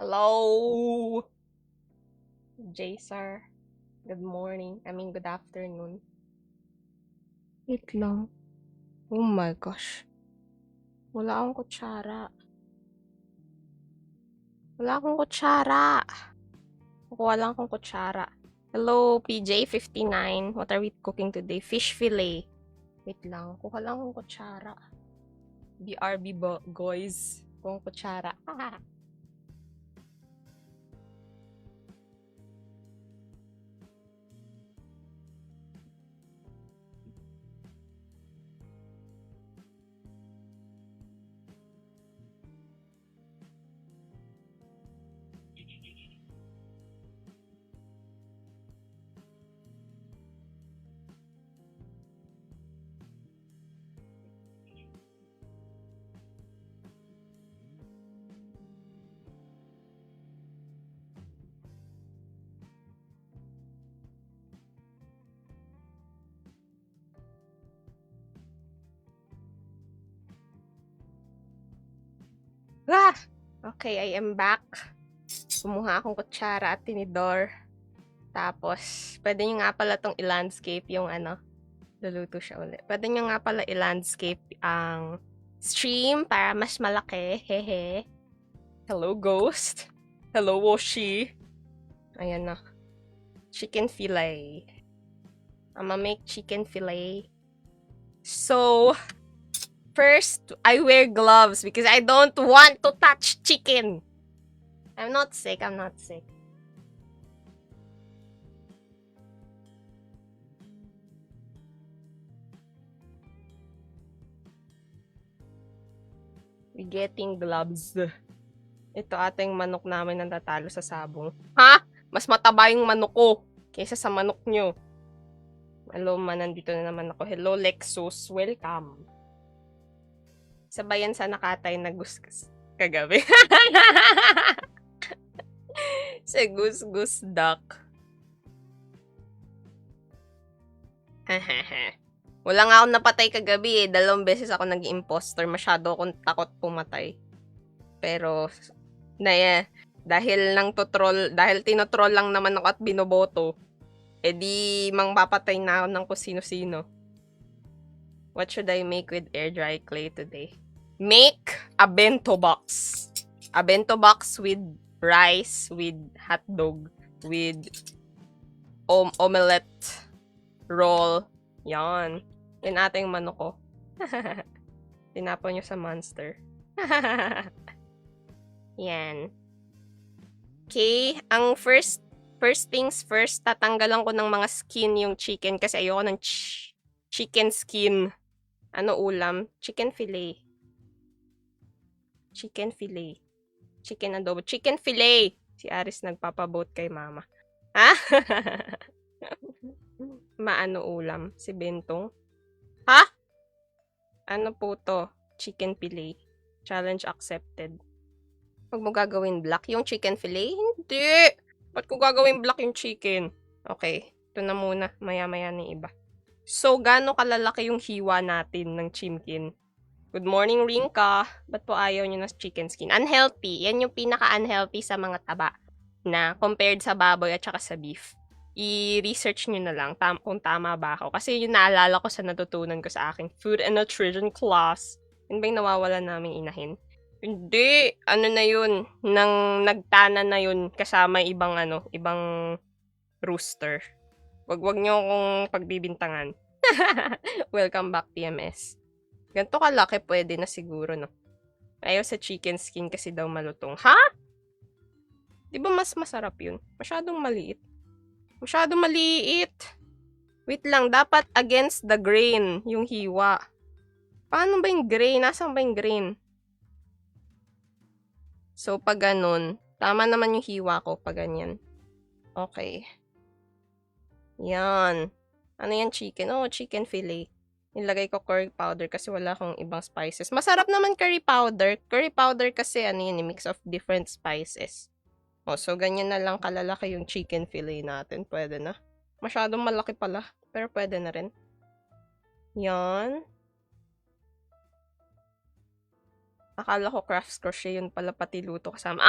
Hello, Jaysar. Good morning. I mean, good afternoon. Wait lang. Oh my gosh. Wala akong kutsara. Wala akong kutsara. Kukuha lang akong kutsara. Hello, PJ59. What are we cooking today? Fish fillet. Wait lang. Kuha lang akong kutsara. BRB guys. Kung kutsara. Ah! Okay, I am back. Kumuha akong kutsara at tinidor. Tapos, pwede nyo nga pala tong i-landscape yung luluto siya ulit. Pwede nyo nga pala i-landscape ang stream para mas malaki. Hehe. Hello, Ghost. Hello, Woshi. Ayan na. Chicken fillet. I'ma make chicken fillet. So, first, I wear gloves because I don't want to touch chicken. I'm not sick. We getting gloves. Ito ating manok namin ang tatalo sa sabong. Ha? Mas mataba yung manok ko kaysa sa manok nyo. Hello, nandito na naman ako. Hello, Lexus. Welcome. Sabayan sa nakatay na gusgus kagabi. Sa gusgus duck. Wala nga akong napatay kagabi eh. 2 beses ako nag-imposter. Masyado akong takot pumatay. Pero, dahil tinotroll lang naman ako at binoboto, di papatay na ako ng kung sino-sino. What should I make with air dry clay today? Make a bento box. A bento box with rice, with hotdog, with omelette roll. Yan. Yan ating manok ko. Tinapon nyo sa monster. Yan. Okay, ang first things first, tatanggalan ko ng mga skin yung chicken kasi ayoko ng chicken skin. Ano ulam? Chicken fillet. Chicken fillet. Chicken adobo. Chicken fillet! Si Aris nagpapaboat kay mama. Ha? Maano ulam? Si Bentong? Ha? Ano po to? Chicken fillet. Challenge accepted. Huwag mo gagawin black yung chicken fillet? Hindi! Ba't ko gagawin black yung chicken? Okay, ito na muna. Maya-maya ni iba. So, gaano kalalaki yung hiwa natin ng chimkin? Good morning, Rinka. Ba't po ayaw nyo ng chicken skin? Unhealthy. Yan yung pinaka-unhealthy sa mga taba na compared sa baboy at saka sa beef. I-research nyo na lang kung tama ba ako. Kasi yun naalala ko sa natutunan ko sa aking food and nutrition class. Yun ba yung nawawala naming inahin? Hindi. Ano na yun? Nang nagtana na yun kasama ibang rooster. Wag nyo akong pagbibintangan. Welcome back, PMS. Ganito kalaki pwede na siguro, no? Ayaw sa chicken skin kasi daw malutong. Ha? Di ba mas masarap yun? Masyadong maliit. Masyadong maliit. Wait lang, dapat against the grain yung hiwa. Paano ba yung grain? Nasaan ba yung grain? So, pag ganun, tama naman yung hiwa ko pag ganyan. Okay. Yan. Ano yan, chicken? Oh, chicken fillet. Nilagay ko curry powder kasi wala akong ibang spices. Masarap naman curry powder. Curry powder kasi mix of different spices. Oh, so ganyan na lang kalalaki yung chicken fillet natin. Pwede na. Masyadong malaki pala. Pero pwede na rin. Yan. Akala ko crafts crochet, yun pala pati luto kasama.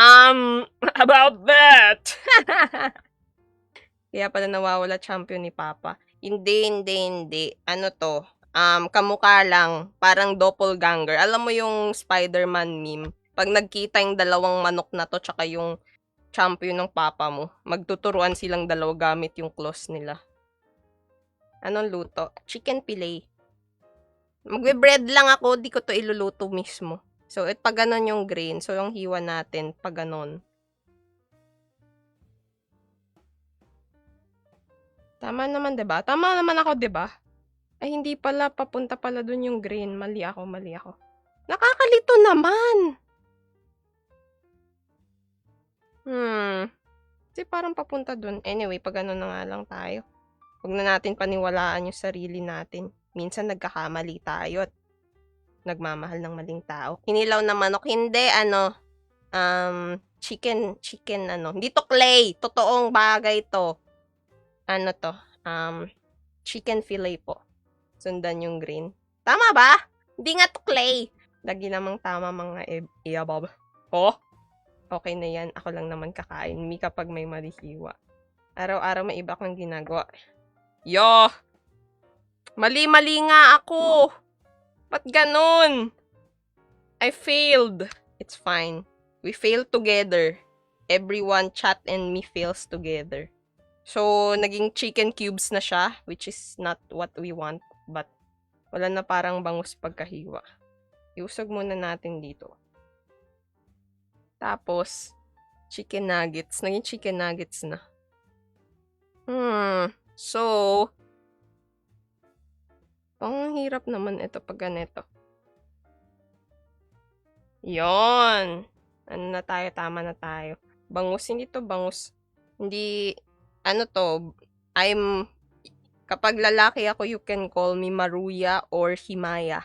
About that! Kaya pala nawawala champion ni Papa. Hindi. Ano to? Kamukha lang. Parang doppelganger. Alam mo yung Spider-Man meme? Pag nagkita yung dalawang manok na to, tsaka yung champion ng papa mo, magtuturuan silang dalawa gamit yung claws nila. Anong luto? Chicken fillet. Magbe-bread lang ako, di ko to iluluto mismo. So, pag ganon yung grain, so yung hiwa natin, pag ganon. Tama naman, diba? Tama naman ako, diba? Ay, hindi pala, papunta pala dun yung grain. Mali ako. Nakakalito naman! Kasi parang papunta dun. Anyway, pag ano na nga lang tayo. Huwag na natin paniwalaan yung sarili natin. Minsan nagkakamali tayo at nagmamahal ng maling tao. Kinilaw na manok, hindi, chicken, hindi to clay. Totoong bagay to. Ano to? Chicken fillet po. Sundan yung green. Tama ba? Hindi nga to clay. Lagi namang tama mga iabab. Oh? Okay na yan. Ako lang naman kakain. Hindi kapag may malihiwa. Araw-araw may iba kang ginagawa. Yo! Mali-mali nga ako! Ba't ganun? I failed. It's fine. We failed together. Everyone chat and me fails together. So, naging chicken cubes na siya, which is not what we want. But, wala na parang bangus pagkahiwa. Iusog muna natin dito. Tapos, chicken nuggets. Naging chicken nuggets na. So, ang hirap naman ito pag ganito. Yon. Ano na tayo? Tama na tayo. Bangus. Hindi to bangus. Hindi, ano to, kapag lalaki ako, you can call me Maruya or Himaya.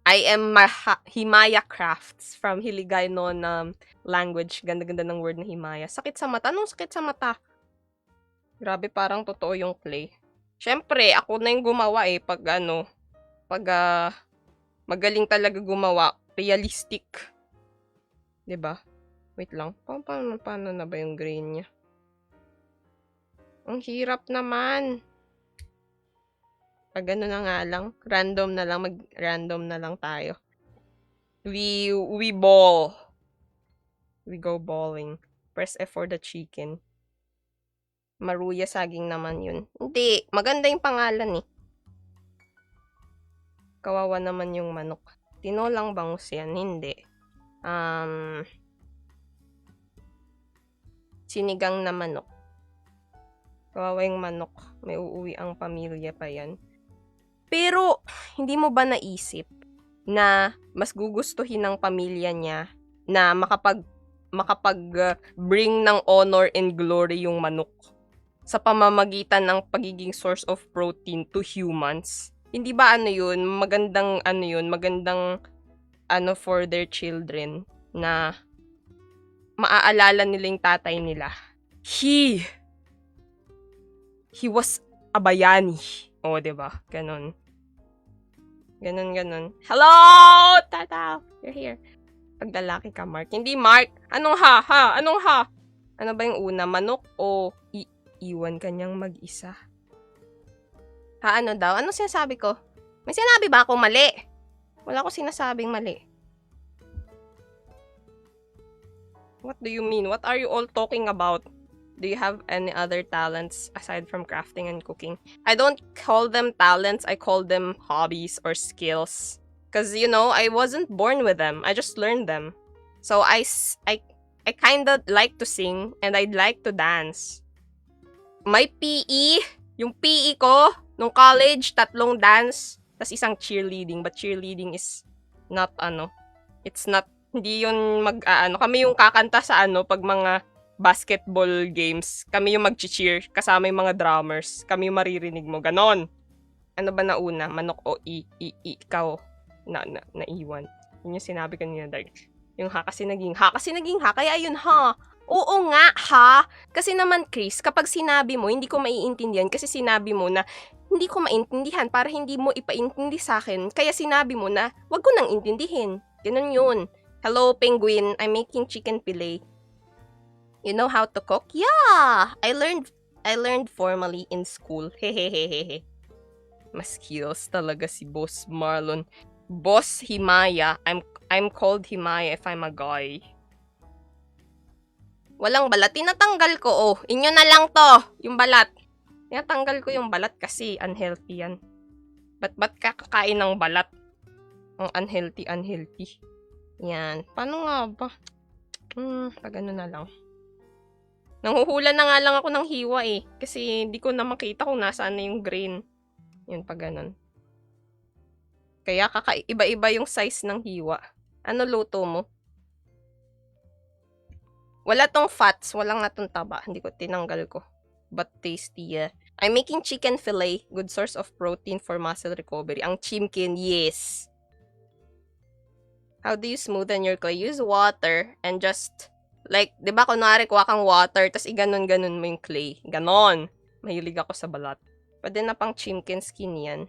I am Himaya Crafts from Hiligaynon language. Ganda-ganda ng word na Himaya. Sakit sa mata? Anong sakit sa mata? Grabe, parang totoo yung clay. Siyempre, ako na yung gumawa pag magaling talaga gumawa, realistic. 'Di ba? Wait lang. Paano na ba yung grain niya? Ang hirap naman. Pag na nga lang, mag-random na lang tayo. We ball. We go balling. Press F for the chicken. Maruya saging naman yun. Hindi, maganda yung pangalan Kawawa naman yung manok. Tinolang bangus yan, hindi. Sinigang na manok. Kawawa yung manok. May uuwi ang pamilya pa yan. Pero, hindi mo ba naisip na mas gugustuhin ng pamilya niya na makapag-bring ng honor and glory yung manok sa pamamagitan ng pagiging source of protein to humans? Hindi ba magandang for their children na maaalala nila yung tatay nila. He was a bayani. O, diba? Ganon. Hello, tata! You're here. Pag lalaki ka, Mark. Hindi, Mark. Anong ha? Anong ha? Ano ba yung una? Manok o iwan kanyang mag-isa? Ano daw? Anong sinasabi ko? May sinabi ba ako mali? Wala ko sinasabing mali. What do you mean? What are you all talking about? Do you have any other talents aside from crafting and cooking? I don't call them talents. I call them hobbies or skills. Because, I wasn't born with them. I just learned them. So, I kind of like to sing and I'd like to dance. May PE. Yung PE ko, nung college, 3 dance, tas isang cheerleading. But cheerleading is not, it's not, hindi yun kami yung kakanta sa pag mga basketball games. Kami yung mag-cheer, kasama yung mga drummers. Kami yung maririnig mo, ganon. Ano ba nauna? Manok o ikaw naiwan? Yun yung sinabi kanina, Dark. Yung ha kasi naging ha, kaya yun ha. Oo nga, ha? Kasi naman, Chris, kapag sinabi mo, hindi ko maiintindihan kasi sinabi mo na hindi ko maintindihan para hindi mo ipaintindi sa akin. Kaya sinabi mo na, wag ko nang intindihin. Ganun yun. Hello, penguin. I'm making chicken fillet. You know how to cook? Yeah! I learned formally in school. Hehehehe. Mas skills talaga si Boss Marlon. Boss Himaya. I'm called Himaya if I'm a guy. Walang balat. Tinatanggal ko, oh. Inyo na lang to. Yung balat. Tinatanggal ko yung balat kasi unhealthy yan. Ba't kakakain ng balat? Ang unhealthy. Yan. Paano nga ba? Pag ano na lang. Nanghuhula na nga lang ako ng hiwa eh. Kasi hindi ko na makita kung nasaan na yung grain. Yun, pag ganun. Kaya kakaiba-iba yung size ng hiwa. Ano luto mo? Wala tong fats. Wala nga tong taba. Hindi ko tinanggal ko. But tasty, yeah. I'm making chicken fillet. Good source of protein for muscle recovery. Ang chimkin, yes. How do you smoothen your clay? Use water and just, like, di ba kunwari kuha kang water, tas iganon-ganon mo yung clay. Ganon. Mahilig ako sa balat. Pwede na pang chimkin skin yan.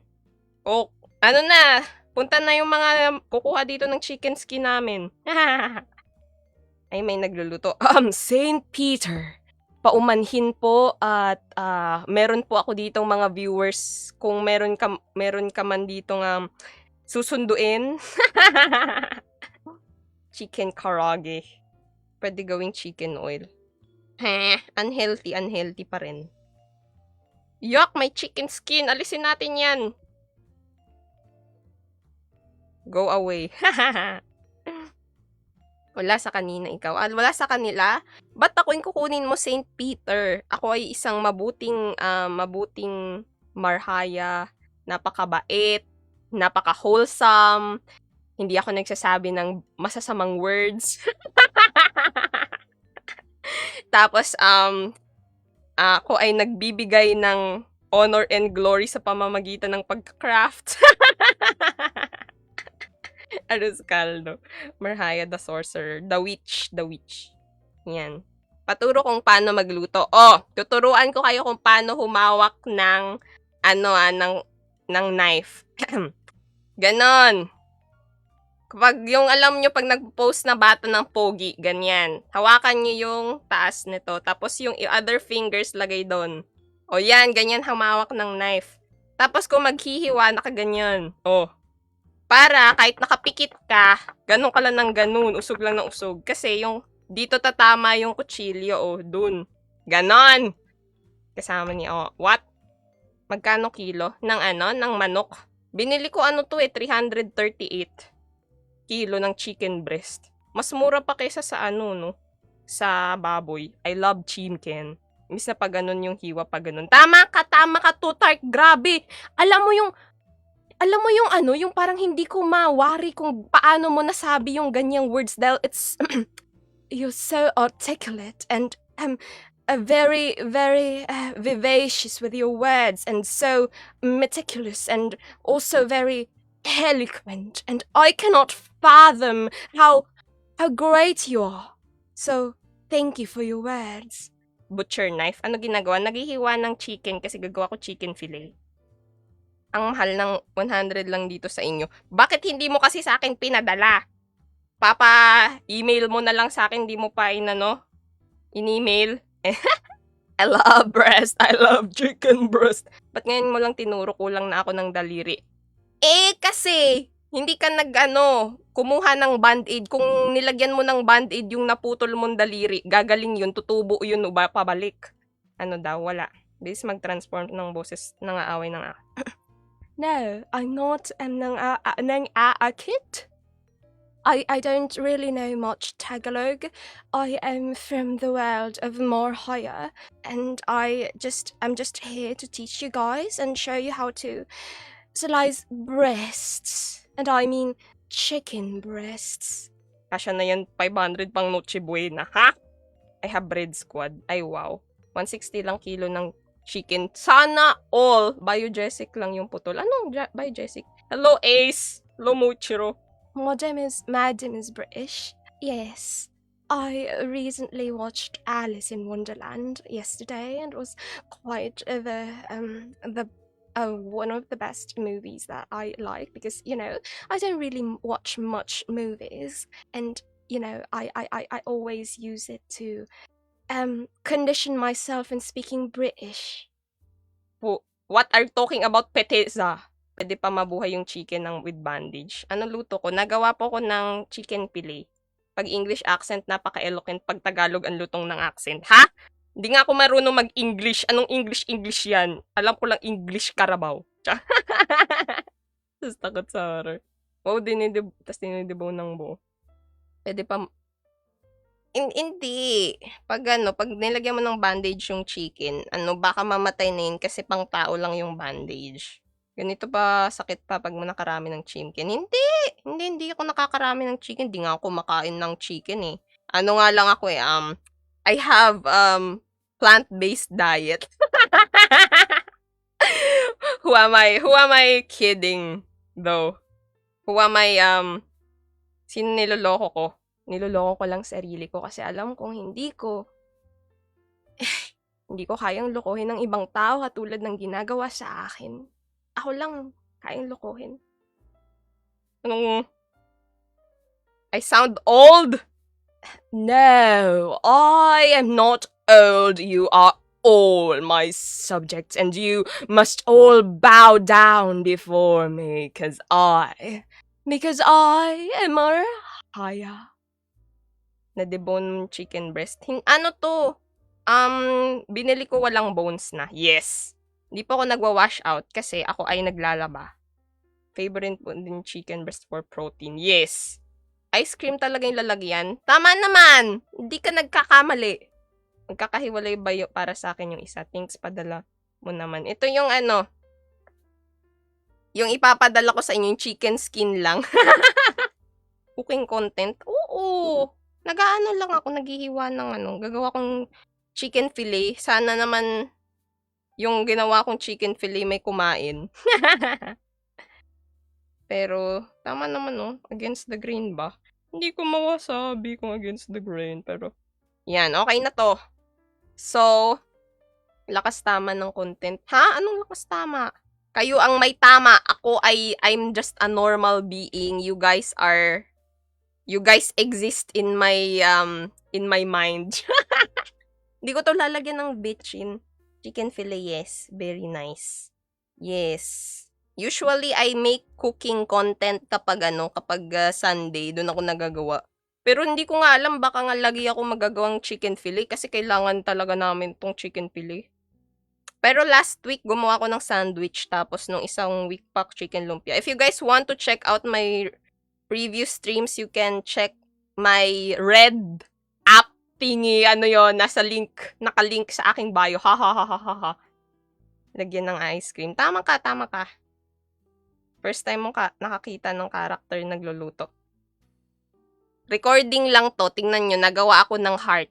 Oh, ano na? Punta na yung mga kukuha dito ng chicken skin namin. Ay, may nagluluto. Saint Peter. Paumanhin po at meron po ako ditong mga viewers. Kung meron ka man ditong susunduin. Chicken karage. Pwede gawing chicken oil. Unhealthy pa rin. Yuck, may chicken skin. Alisin natin yan. Go away. Wala sa kanina ikaw. Wala sa kanila? Ba't ako yung kukunin mo, Saint Peter? Ako ay isang mabuting marhaya, napakabait, napaka-wholesome, hindi ako nagsasabi ng masasamang words. Tapos, ako ay nagbibigay ng honor and glory sa pamamagitan ng pagka-craft. Arroz caldo. Marhaya the sorcerer. The witch. Yan. Paturo kung paano magluto. Oh, tuturuan ko kayo kung paano humawak ng ng knife. Ganon. Kapag yung alam nyo, pag nag-post na bata ng pogi, ganyan. Hawakan nyo yung taas nito. Tapos yung other fingers lagay doon. O yan, ganyan humawak ng knife. Tapos kung maghihiwa, nakaganyan. Oh. Para kahit nakapikit ka, ganun ka lang ng ganun, usog lang ng usog. Kasi yung dito tatama yung kutsilyo, oh, dun. Ganon. Kasama ni, what? Magkano kilo? Ng manok? Binili ko 338 kilo ng chicken breast. Mas mura pa kaysa sa sa baboy. I love chicken. Imbis na pa ganun yung hiwa pa ganun. Tama ka, Tutark. Grabe. Alam mo yung yung parang hindi ko mawari kung paano mo nasabi yung ganyang words dahil it's, you're so articulate and very, very vivacious with your words and so meticulous and also very eloquent and I cannot fathom how great you are. So, thank you for your words. Butcher knife. Ano ginagawa? Naghihiwa ng chicken kasi gagawa ko chicken fillet. Ang mahal ng 100 lang dito sa inyo. Bakit hindi mo kasi sa akin pinadala? Email mo na lang sa akin, di mo pa in-email. I love breast. I love chicken breast. Ba't ngayon mo lang tinuro, kulang na ako ng daliri? Kasi, hindi ka kumuha ng band-aid. Kung nilagyan mo ng band-aid yung naputol mong daliri, gagaling yun, tutubo yun, pabalik. Wala. Bilis mag-transform ng boses, nangaaway ng No, I'm not a kid. I don't really know much Tagalog. I am from the world of Marhaya, and I'm just here to teach you guys and show you how to slice breasts. And I mean chicken breasts. Kasya na yan, 500 pang Noche Buena, ha? I have bread squad. Ay, wow. 160 lang kilo ng chicken. Sana all. Biogesic lang yung putol. Anong biogesic? Hello, Ace. Hello, Muchiro. Madam is British. Yes. I recently watched Alice in Wonderland yesterday and was quite the one of the best movies that I like because, I don't really watch much movies, and, I always use it to condition myself in speaking British. What are you talking about, Peteza? Pwede pa mabuhay yung chicken with bandage. Ano luto ko? Nagawa po ko ng chicken fillet. Pag English accent, napaka-eloquent. Pag Tagalog, ang lutong ng accent. Ha? Hindi nga ako marunong mag-English. Anong English yan? Alam ko lang English Carabao. Tapos takot sa horror. Tapos dinidibaw ng buo. Pwede pa... Hindi. Pag nilagyan mo ng bandage yung chicken, baka mamatay na yun kasi pang tao lang yung bandage. Ganito pa sakit pa pag nakarami ng chicken. Hindi ako nakakarami ng chicken. Hindi nga ako kumakain ng chicken eh. Ano nga lang ako eh, I have plant-based diet. Who am I kidding though? Who am I sino niloloko ko? Niloloko ko lang sarili ko kasi alam kong hindi ko kayang lokohin ng ibang tao katulad ng ginagawa sa akin. Ako lang kayang lokohin. I sound old? No, I am not old. You are all my subjects and you must all bow down before me because I am Arhaya. Na-debone chicken breast. Ano to? Binili ko walang bones na. Yes. Hindi po ako nagwa-wash out kasi ako ay naglalaba. Favorite po din chicken breast for protein. Yes. Ice cream talaga yung lalagyan. Tama naman! Hindi ka nagkakamali. Magkakahiwalay ba para sa akin yung isa? Thanks, padala mo naman. Ito yung yung ipapadala ko sa inyo, yung chicken skin lang. Cooking content? Oo. Nag-aano lang ako, naghihiwa ng gagawa kong chicken fillet. Sana naman yung ginawa kong chicken fillet may kumain. Pero, tama naman against the grain ba? Hindi ko mawasabi kung against the grain, pero yan, okay na to. So, lakas tama ng content. Ha? Anong lakas tama? Kayo ang may tama. I'm just a normal being. You guys exist in my mind. Hindi ko to lalagyan ng bitchin. Chicken fillet, yes. Very nice. Yes. Usually, I make cooking content kapag Sunday. Doon ako nagagawa. Pero hindi ko nga alam, baka nga lagi ako magagawang chicken fillet kasi kailangan talaga namin tong chicken fillet. Pero last week, gumawa ko ng sandwich tapos nung isang week pack chicken lumpia. If you guys want to check out my previous streams, you can check my red app thingy. Nakalink sa aking bio. Ha ha ha ha ha ha. Lagyan ng ice cream. Tama ka. First time mo nakakita ng character nagluluto. Recording lang to. Tingnan nyo, nagawa ako ng heart.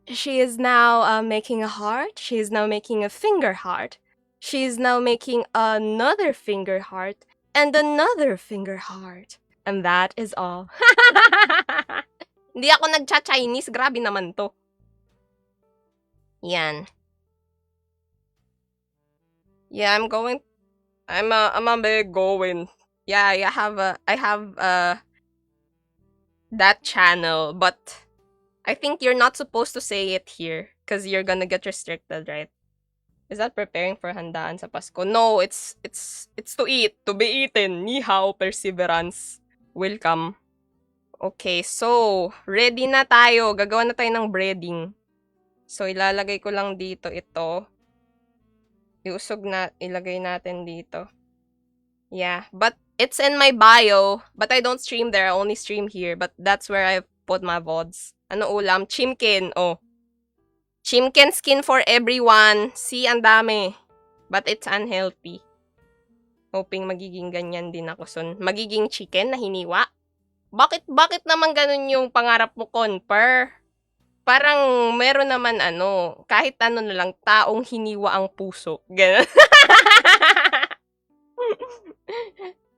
She is now making a heart. She is now making a finger heart. She is now making another finger heart. And another finger heart. And that is all. Hindi ako nagcha-Chinese. Grabe naman to. Yan. Yeah, I'm a bit going. Yeah, I have that channel, but I think you're not supposed to say it here because you're gonna get restricted, right? Is that preparing for handaan sa Pasko? No, it's to eat, to be eaten. Ni hao, perseverance. Welcome. Okay, so ready na tayo. Gagawa na tayo ng breading. So ilalagay ko lang dito ito. Ilagay natin dito. Yeah, but it's in my bio. But I don't stream there. I only stream here. But that's where I put my VODs. Ano ulam? Chimkin. Oh. Chimkin skin for everyone. See, ang dami. But it's unhealthy. Hoping magiging ganyan din ako soon. Magiging chicken na hiniwa? Bakit naman ganun yung pangarap mo, Conper? Parang meron naman kahit na lang, taong hiniwa ang puso. Ganun.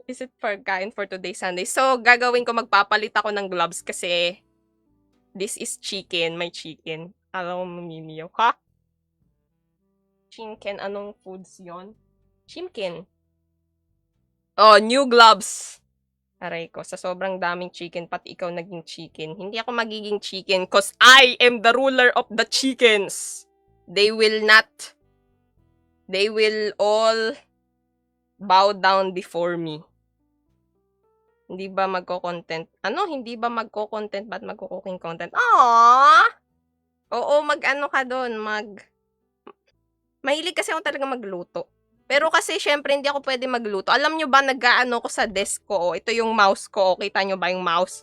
Is it for kain for today, Sunday? So, gagawin ko, magpapalit ako ng gloves kasi this is chicken, my chicken. Alam mo, Mimio, ha? Chicken, anong foods yon? Chimkin. Oh, new gloves. Aray ko, sa sobrang daming chicken, pati ikaw naging chicken. Hindi ako magiging chicken cause I am the ruler of the chickens. They will all bow down before me. Hindi ba magko-content? Hindi ba magko-content? Ba't magko-cooking content? Aww! Oo, mag-ano ka doon, mahilig kasi ako talaga magluto. Pero kasi syempre hindi ako pwede magluto. Alam nyo ba, nag-aano ko sa desk ko, ito yung mouse ko, kita nyo ba yung mouse?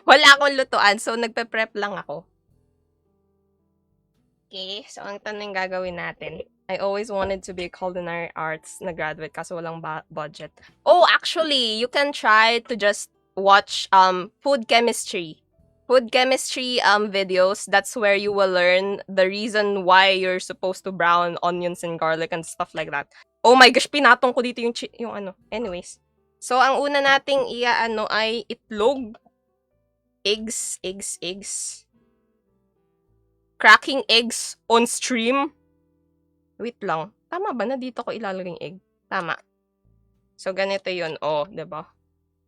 Wala akong lutuan, so nagpe-prep lang ako. Okay, so ang tanong gagawin natin. I always wanted to be a culinary arts na graduate kaso walang budget. Oh, actually, you can try to just watch food chemistry. Food chemistry videos. That's where you will learn the reason why you're supposed to brown onions and garlic and stuff like that. Oh my gosh, pinatong ko dito yung ano. Anyways. So, ang una nating ay itlog. Eggs. Cracking eggs on stream. Wait lang. Tama ba na dito ko ilalagay yung egg? Tama. So, ganito yun. Oh, diba?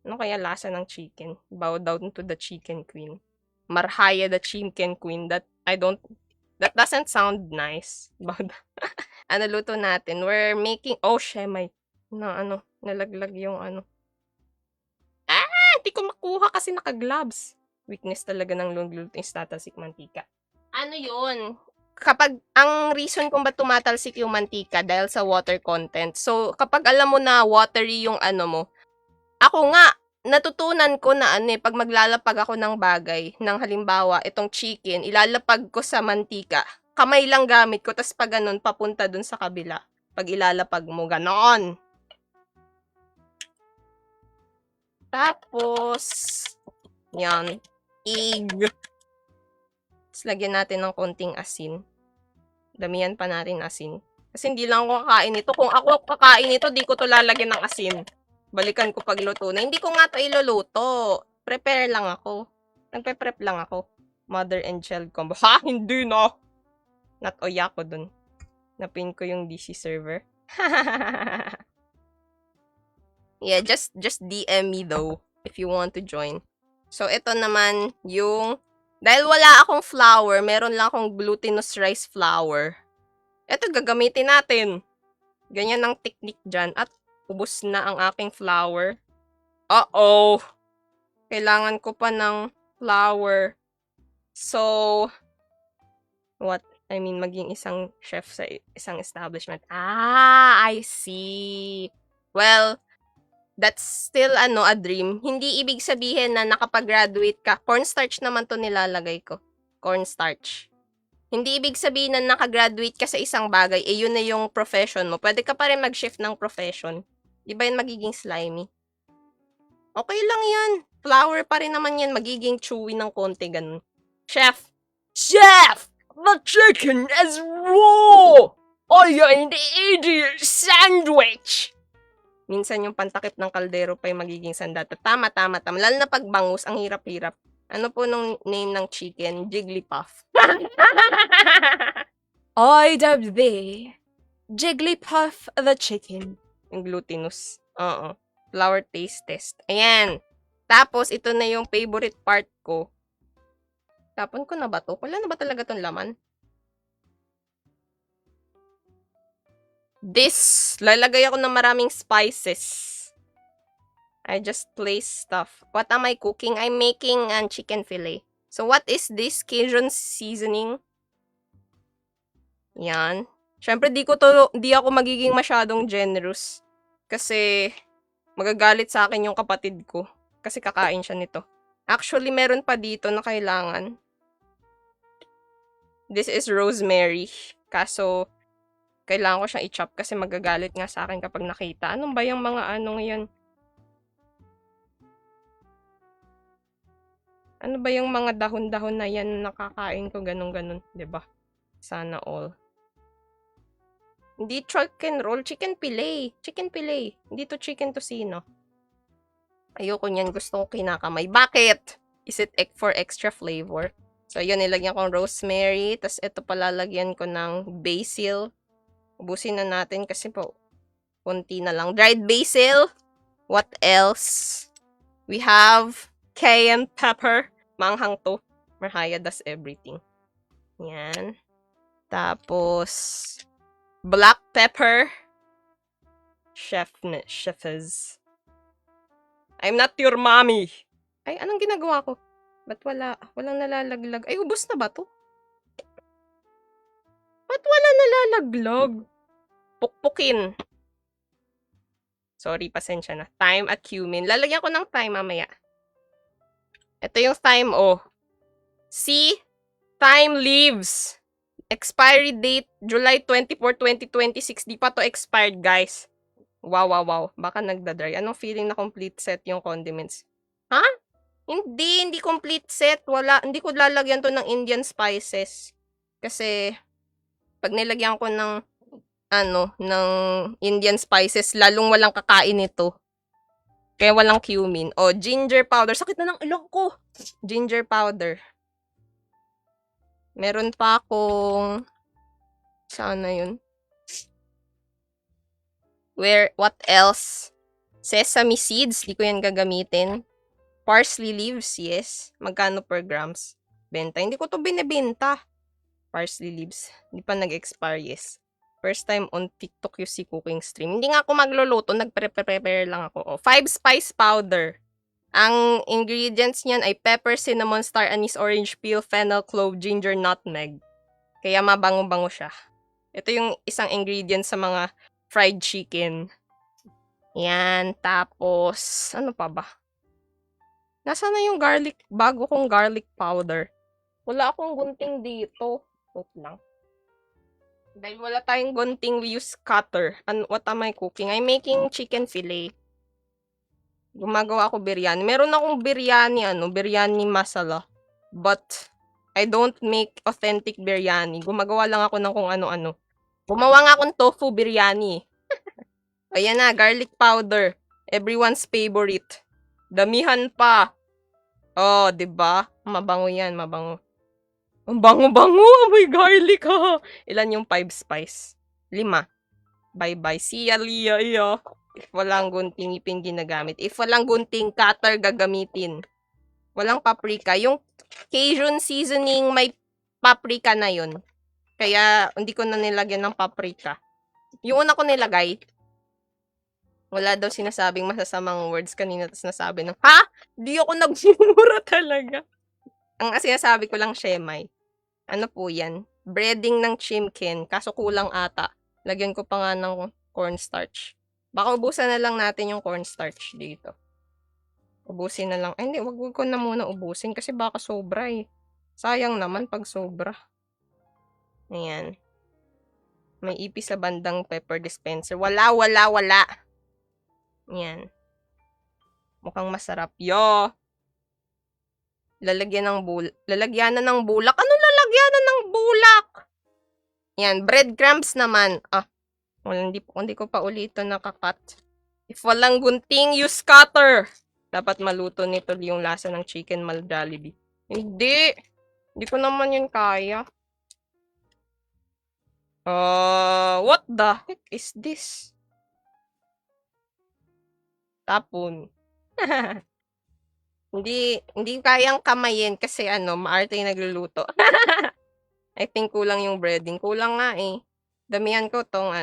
Ano kaya lasa ng chicken? Bow down to the chicken queen. Marhaya the chicken queen. That doesn't sound nice. Ano luto natin? We're making, oh, shemay. Nalaglag yung hindi ko makuha kasi naka-gloves. Weakness talaga ng luto is tatalsik mantika. Ano yun? Kapag, ang reason kung ba't tumatalsik yung mantika dahil sa water content. So, kapag alam mo na watery yung mo, ako nga, natutunan ko na pag maglalapag ako ng bagay, ng halimbawa, itong chicken, ilalapag ko sa mantika. Kamay lang gamit ko, tas pag ganun, papunta dun sa kabila. Pag ilalapag mo, ganon. Tapos, yan, egg. Tapos, lagyan natin ng konting asin. Damihan pa natin asin. Kasi hindi lang ako kakain ito. Kung ako kakain ito, di ko to lalagyan ng asin. Balikan ko pagluto na. Hindi ko nga to iluluto. Prepare lang ako. Nagpe-prep lang ako. Mother and child combo. Ha? Hindi na. Natoya ko dun. Napin ko yung DC server. Yeah, just DM me though if you want to join. So, ito naman yung... Dahil wala akong flour, meron lang akong glutinous rice flour. Ito, gagamitin natin. Ganyan ang technique dyan. At ubos na ang aking flour. Uh-oh! Kailangan ko pa ng flour. So, maging isang chef sa isang establishment. I see. Well, that's still a dream. Hindi ibig sabihin na nakapag-graduate ka. Cornstarch naman to nilalagay ko. Cornstarch. Hindi ibig sabihin na nakagraduate ka sa isang bagay, yun na yung profession mo. Pwede ka pa rin mag-shift ng profession. Di ba yun magiging slimy? Okay lang yan. Flour pa rin naman yan. Magiging chewy ng konti, ganun. Chef! Chef! The chicken is raw! I ain't eating sandwich! Minsan yung pantakip ng kaldero pa yung magiging sandata. Tama. Lalo na pag bangus, ang hirap-hirap. Ano po nung name ng chicken? Jigglypuff. I dubbed thee Jigglypuff the chicken. Yung glutinous. Oo. Flour taste test. Ayan. Tapos, ito na yung favorite part ko. Tapon ko na ba to? Wala na ba talaga tong laman? This. Lalagay ako ng maraming spices. I just place stuff. What am I cooking? I'm making chicken fillet. So, what is this? Cajun seasoning. Yan. Siyempre, di ako magiging masyadong generous. Kasi, magagalit sa akin yung kapatid ko. Kasi kakain siya nito. Actually, meron pa dito na kailangan. This is rosemary. Kaso, kailangan ko siyang i-chop kasi magagalit nga sa akin kapag nakita. Anong ba yung mga ngayon? Ano ba yung mga dahon-dahon na yan nakakain ko ganun-ganun, 'di ba? Sana all. Hindi chicken roll, chicken fillet. Chicken fillet. Hindi to chicken tocino. Ayoko niyan, gusto ko kinakamay. Bakit? Is it for extra flavor? So, yun, nilagyan ko ng rosemary. Tapos, ito palalagyan ko ng basil. Ubusin na natin kasi po, Konti na lang. Dried basil. What else? We have cayenne pepper. Manghang to. Marhaya does everything. Yan. Tapos, black pepper. Chef's. I'm not your mommy. Ay, anong ginagawa ko? Ba't walang nalalaglag? Ay, ubos na ba to? Ba't wala nalalaglag? Pukpukin. Sorry, pasensya na. Thyme at cumin. Lalagyan ko ng thyme mamaya. Ito yung thyme, oh. See? Thyme leaves. Expiry date, July 24, 2026. Di pa to expired, guys. Wow. Baka nagda-dry. Anong feeling na complete set yung condiments? Ha? Hindi complete set. Wala, hindi ko lalagyan to ng Indian spices. Kasi, pag nilagyan ko ng, ng Indian spices, lalong walang kakain ito. Kaya walang cumin. O, ginger powder. Sakit na ng ilong ko. Ginger powder. Meron pa akong, saan na yun? What else? Sesame seeds, di ko yan gagamitin. Parsley leaves, yes. Magkano per grams? Benta. Hindi ko to binibenta. Parsley leaves. Hindi pa nag-expire, yes. First time on TikTok yung si cooking stream. Hindi nga ako magluluto, nag-prepare lang ako. 5 spice powder. Ang ingredients niyan ay pepper, cinnamon, star anise, orange peel, fennel, clove, ginger, nutmeg. Kaya mabango-bango siya. Ito yung isang ingredient sa mga fried chicken. Yan. Tapos, ano pa ba? Nasaan na yung bago kong garlic powder? Wala akong gunting dito. Wait lang. Dahil wala tayong gunting, we use cutter. What am I cooking? I'm making chicken fillet. Gumagawa ako biryani. Meron akong biryani masala. But, I don't make authentic biryani. Gumagawa lang ako ng kung ano-ano. Gumawa nga akong tofu biryani. Ayan na, garlic powder. Everyone's favorite. Damihan pa. Oh, 'di ba? Mabango 'yan, mabango. Ang bango-bango, amoy garlic ha. Ilan yung 5 spice? 5. Bye-bye. See ya, Lia. If walang gunting, ipin ginagamit. If walang gunting, cutter gagamitin. Walang paprika. Yung Cajun seasoning, may paprika na yun. Kaya, hindi ko na nilagyan ng paprika. Yung una ko nilagay, wala daw sinasabing masasamang words kanina, tapos nasabi ng, ha? Di ako nagmumura talaga. Ang sinasabi ko lang, shemay. Ano po yan? Breading ng chimkin, kaso kulang ata. Lagyan ko pa nga ng cornstarch. Baka ubusan na lang natin yung cornstarch dito. Ubusin na lang. Ay, hindi, wag ko na muna ubusin kasi baka sobra eh. Sayang naman pag sobra. Ayan. May ipis sa bandang pepper dispenser. Wala. Ayan. Mukhang masarap. Yo! Lalagyan ng bulak. Ano lalagyanan ng bulak? Yan, breadcrumbs naman. Hindi ko pa ulit nakakat. If walang gunting, use cutter. Dapat maluto nito yung lasa ng chicken Jollibee. Hindi ko naman yun kaya. What the heck is this? Tapon. Hindi kayang kamayin kasi maarte yung nagluluto. I think kulang yung breading. Kulang nga eh. Damihan ko tong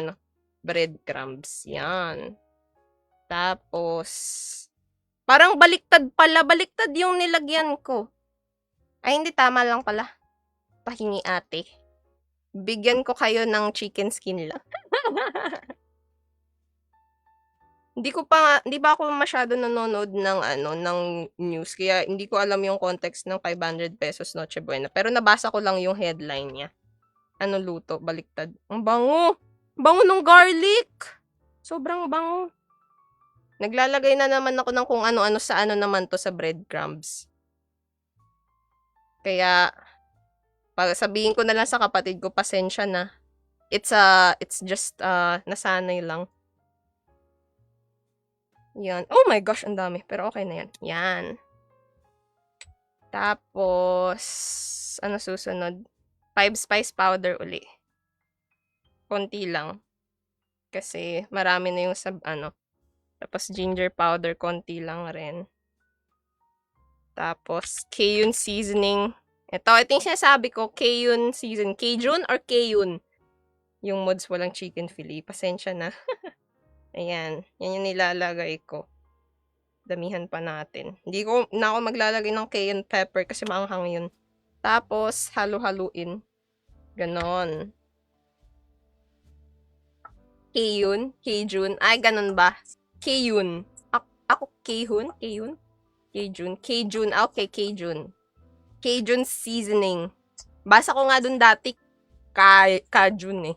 breadcrumbs. Yan. Tapos, parang baliktad pala. Baliktad yung nilagyan ko. Ay, hindi, tama lang pala. Pahingi ate. Bigyan ko kayo ng chicken skin lang. Hindi ba ako masyado nanonood ng news, kaya hindi ko alam yung context ng 500 pesos Noche Buena. Pero nabasa ko lang yung headline niya. Ano luto, baliktad. Ang bango! Bango ng garlic! Sobrang bango. Naglalagay na naman ako ng kung ano-ano sa naman to sa breadcrumbs. Kaya, sabihin ko na lang sa kapatid ko, pasensya na. It's just, nasanay lang. Yan. Oh my gosh, ang dami. Pero okay na yan. Yan. Tapos, ano susunod? 5 spice powder uli. Konti lang. Kasi marami na yung tapos ginger powder, konti lang rin. Tapos, Cajun seasoning. Ito yung sinasabi ko, Cajun season. Cajun or Cajun? Yung mods walang chicken fillet. Pasensya na. Ayan. Yan yung nilalagay ko. Damihan pa natin. Hindi ko na ako maglalagay ng cayenne pepper kasi maanghang yun. Tapos, halo-haluin. Ganon. Cajun? Cajun? Ay, ganon ba? Cajun. Ako, Cajun? Cajun? Cajun. Cajun. Okay, Cajun. Cajun seasoning. Basa ko nga dun dati, Cajun eh.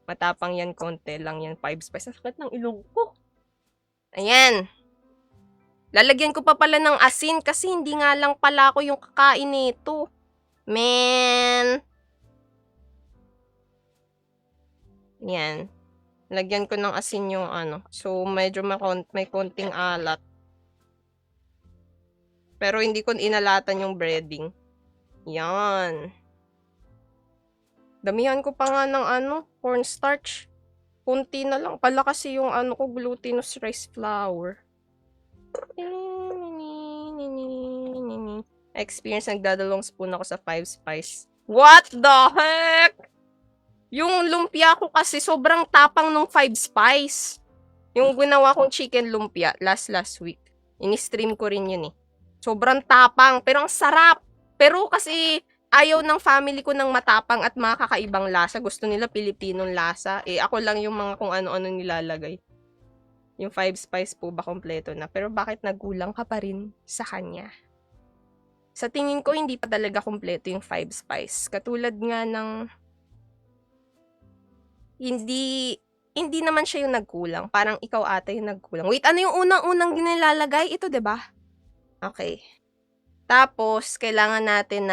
Matapang yan, konti lang yan. 5 spice. Sakit ng ilong ko. Ayan. Lalagyan ko pa pala ng asin kasi hindi nga lang pala ako yung kakain nito. Man. Yan. Lagyan ko ng asin yung So, medyo may konting alat. Pero hindi ko inalatan yung breading. Yan. Damihan ko pa nga ng cornstarch. Kunti na lang pala kasi yung ko, glutinous rice flour. Experience, nagdadalawang spoon ako sa 5 spice. What the heck? Yung lumpia ko kasi sobrang tapang nung 5 spice. Yung ginawa kong chicken lumpia last week. Ini-stream ko rin yun eh. Sobrang tapang, pero ang sarap. Pero kasi ayaw ng family ko ng matapang at mga kakaibang lasa. Gusto nila Pilipinong lasa. Eh, ako lang yung mga kung ano-ano nilalagay. Yung 5 spice po ba kompleto na? Pero bakit nagulang ka pa rin sa kanya? Sa tingin ko, hindi pa talaga kompleto yung 5 spice. Katulad nga ng hindi naman siya yung nagkulang. Parang ikaw ata yung nagkulang. Wait, ano yung unang-unang nilalagay? Ito, 'di ba? Okay. Tapos, kailangan natin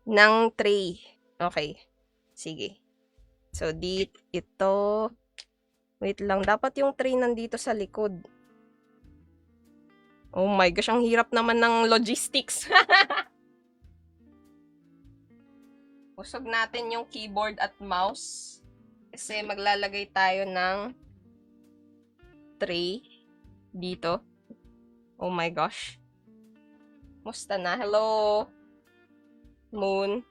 ng tray. Okay. Sige. So, ito. Wait lang. Dapat yung tray nandito sa likod. Oh my gosh, ang hirap naman ng logistics. Usog natin yung keyboard at mouse. Kasi maglalagay tayo ng tray dito. Oh my gosh. Musta na? Hello? Moon?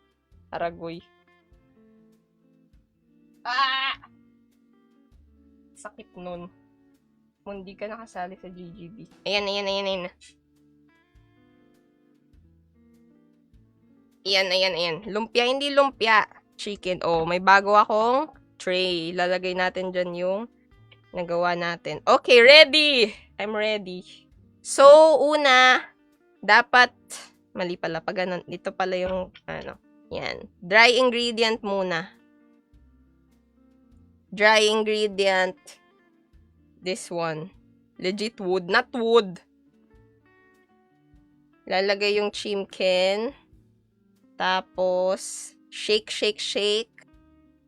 Aragoy. Ah! Sakit nun. Moon, di ka nakasali sa GGB. Ayan. Ayan. Lumpia, hindi lumpia. Chicken. Oh, may bago akong tray. Lalagay natin dyan yung nagawa natin. Okay, ready! I'm ready. So, una, dapat, mali pala, pag dito pala yung, yan. Dry ingredient muna. Dry ingredient. This one. Legit wood, not wood. Lalagay yung chimken. Tapos, shake.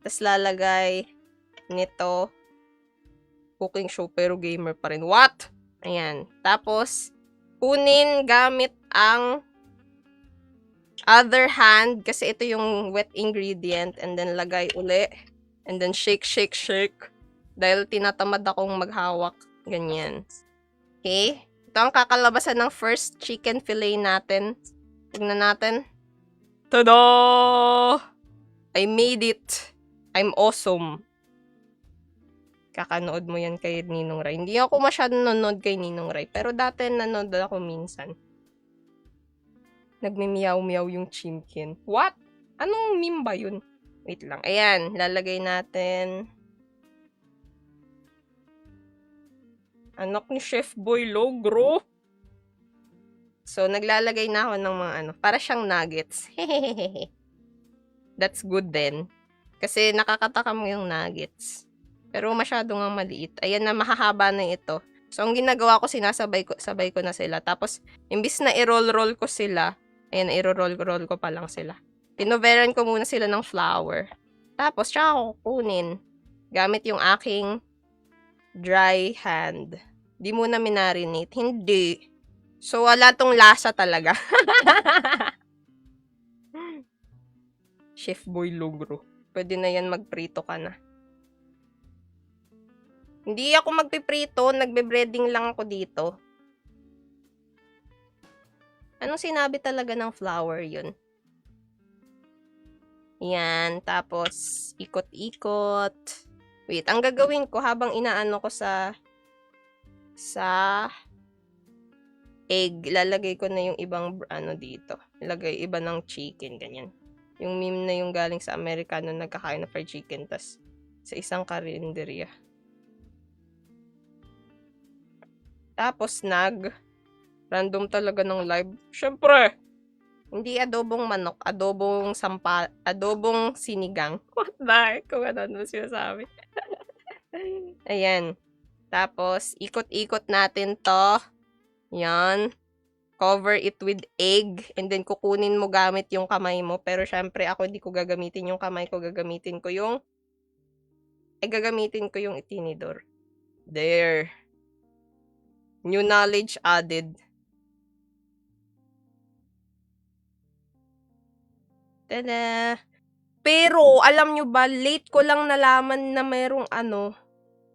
Tapos lalagay nito. Cooking show pero gamer pa rin. What? Ayan. Tapos, kunin gamit ang other hand kasi ito yung wet ingredient and then lagay uli. And then shake. Dahil tinatamad akong maghawak. Ganyan. Okay? Ito ang kakalabasan ng first chicken fillet natin. Tignan natin. Tada! I made it. I'm awesome. Kakanood mo yan kay Ninong Ray. Hindi ako masyadong nanonood kay Ninong Ray. Pero dati nanonood ako minsan. Nagmimiyaw-miyaw yung chimkin. What? Anong meme ba yun? Wait lang. Ayan. Lalagay natin. Anak ni Chef Boy Logro. So, naglalagay na ako ng mga para siyang nuggets. That's good then. Kasi nakakatakam yung nuggets. Pero masyado nga maliit. Ayan na, mahahaba na ito. So, ang ginagawa ko, sabay ko na sila. Tapos, imbis na i-roll ko sila, ayan, i-roll ko pa lang sila. Pinoveran ko muna sila ng flour. Tapos, tsaka ko kukunin. Gamit yung aking dry hand. Di muna minarinate. Hindi. So, wala tong lasa talaga. Chef Boy Logro. Pwede na yan, magprito ka na. Hindi ako magpiprito, nagbe-breading lang ako dito. Anong sinabi talaga ng flour yun? Yan, tapos ikot-ikot. Wait, ang gagawin ko habang inaano ko sa egg, lalagay ko na yung ibang ano dito. Ilagay iba ng chicken, ganyan. Yung meme na yung galing sa Amerikano nagkakain na fried chicken, tas sa isang karinderya. Tapos random talaga ng live. Syempre, hindi adobong manok, adobong sinigang. What the heck? Kung ano sinasabi. Ayan. Tapos, ikot-ikot natin to. Yan. Cover it with egg. And then, kukunin mo gamit yung kamay mo. Pero, syempre, ako hindi ko gagamitin yung kamay ko. Gagamitin ko yung itinidor. There. New knowledge added. Tada! Pero, alam nyo ba, late ko lang nalaman na mayroong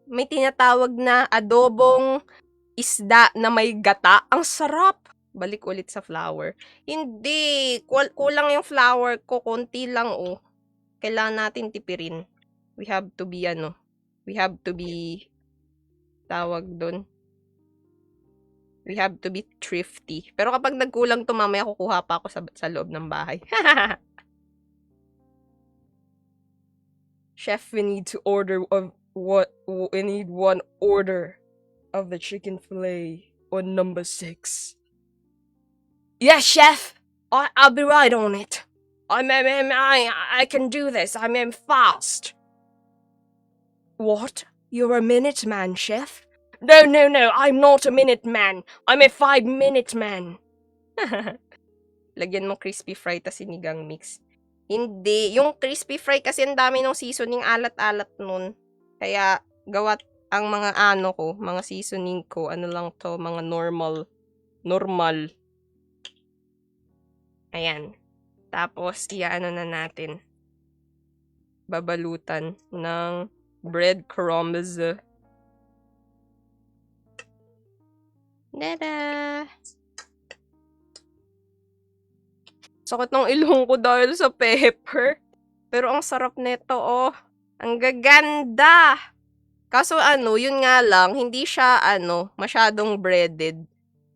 may tinatawag na adobong isda na may gata. Ang sarap! Balik ulit sa flour. Hindi! Kulang yung flour ko. Konti lang, oh. Kailangan natin tipirin. We have to be, tawag dun. We have to be thrifty. Pero kapag nagkulang to, mamaya kukuha pa ako sa loob ng bahay. Chef, we need one order of the chicken fillet on number 6. Yes, chef. I'll be right on it. I can do this. I'm fast. What? You're a minute man, chef? No. I'm not a minute man. I'm a 5-minute man. Lagyan mo crispy fry tas sinigang mix. Hindi. Yung crispy fry kasi ang dami ng seasoning, alat-alat nun. Kaya, gawat ang mga mga seasoning ko, lang to, mga normal. Ayan. Tapos, na natin. Babalutan ng breadcrumbs. Tada! Sakit ng ilong ko dahil sa pepper. Pero ang sarap nito, oh. Ang gaganda! Kaso yun nga lang, hindi siya masyadong breaded.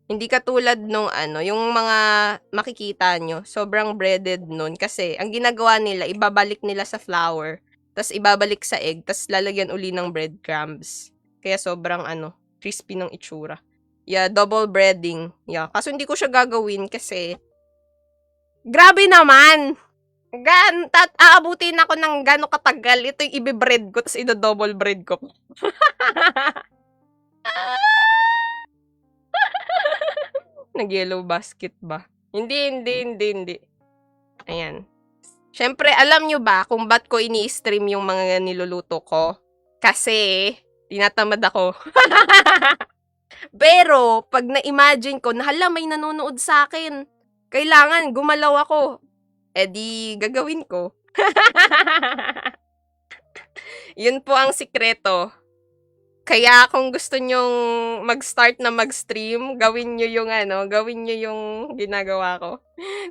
Hindi katulad nung yung mga makikita nyo, sobrang breaded nun. Kasi ang ginagawa nila, ibabalik nila sa flour, tas ibabalik sa egg, tas lalagyan uli ng breadcrumbs. Kaya sobrang crispy ng itsura. Yeah, double breading. Yeah, kaso hindi ko siya gagawin kasi grabe naman! Aabutin ako ng gano'ng katagal. Ito yung ibe-bread ko, tas ida-double bread ko. Nag-yellow basket ba? Hindi. Ayan. Syempre, alam nyo ba kung ba't ko ini-stream yung mga niluluto ko? Kasi, tinatamad ako. Pero, pag na-imagine ko, hala, may nanonood sa akin. Kailangan, gumalaw ako. Di, gagawin ko. Yun po ang sikreto. Kaya kung gusto nyong mag-start na mag-stream, gawin nyo yung ginagawa ko.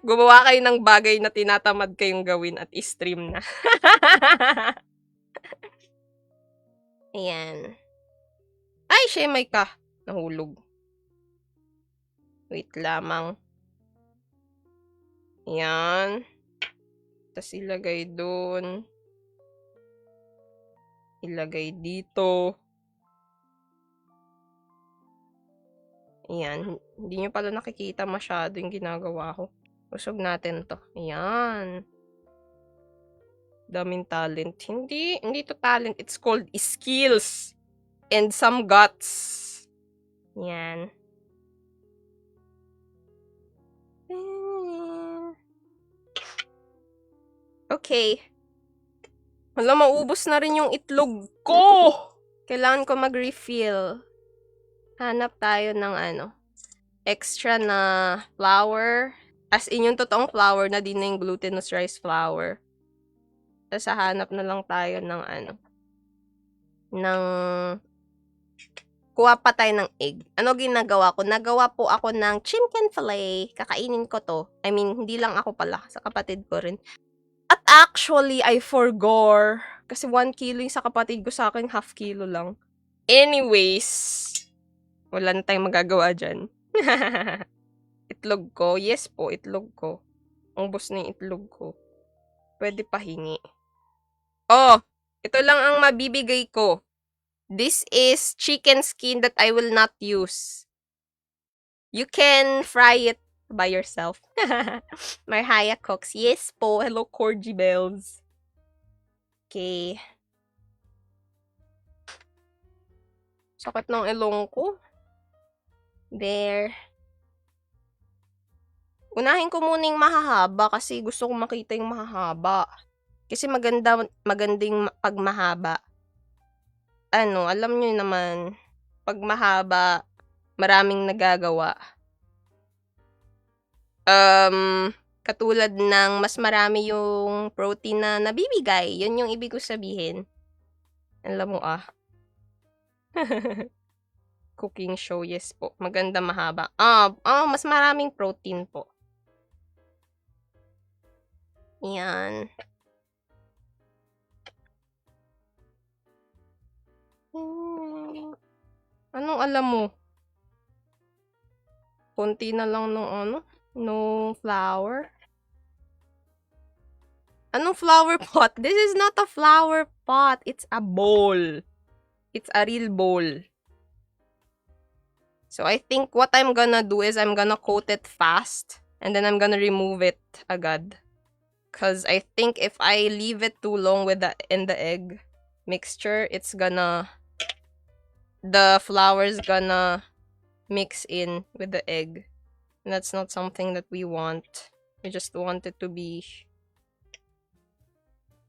Gumawa kayo ng bagay na tinatamad kayong gawin at i-stream na. Ayan. Ay, shemay ka. Nahulog. Wait lamang. Ayan. Tapos ilagay dun. Ilagay dito. Ayan. Hindi nyo pala nakikita masyado yung ginagawa ko. Usog natin to. Ayan. Daming talent. Hindi to talent. It's called skills. And some guts. Ayan. Okay. Wala, maubos na rin yung itlog ko! Kailangan ko mag-refill. Hanap tayo ng extra na flour. As in yung totoong flour na din na yung glutinous rice flour. Tapos hanap na lang tayo ng ng kuha pa tayo ng egg. Ano ginagawa ko? Nagawa po ako ng chicken fillet. Kakainin ko to. I mean, hindi lang ako pala. Sa kapatid ko rin. At actually, I forgot. Kasi 1 kilo yung sa kapatid ko, sa akin half kilo lang. Anyways, wala na tayong magagawa dyan. Itlog ko. Yes po, itlog ko. Ubos na yung itlog ko. Pwede pahingi. Oh, ito lang ang mabibigay ko. This is chicken skin that I will not use. You can fry it by yourself. Marhaya cooks. Yes po. Hello, Corgi Bells. Okay. Sakit ng ilong ko. There. Unahin ko muna yung mahahaba kasi gusto kong makita yung mahahaba. Kasi magandang pag mahaba. Ano, alam nyo naman, pag mahaba, maraming nagagawa. Katulad ng mas marami yung protein na nabibigay. Yun yung ibig ko sabihin. Alam mo Cooking show, yes po. Maganda mahaba. Mas maraming protein po. Yan. Anong alam mo? Konti na lang nung no flour. Anong flower pot? This is not a flower pot. It's a bowl. It's a real bowl. So I think what I'm gonna do is I'm gonna coat it fast. And then I'm gonna remove it agad. Because I think if I leave it too long in the egg mixture, it's gonna... The flour's gonna mix in with the egg. And that's not something that we want. We just want it to be...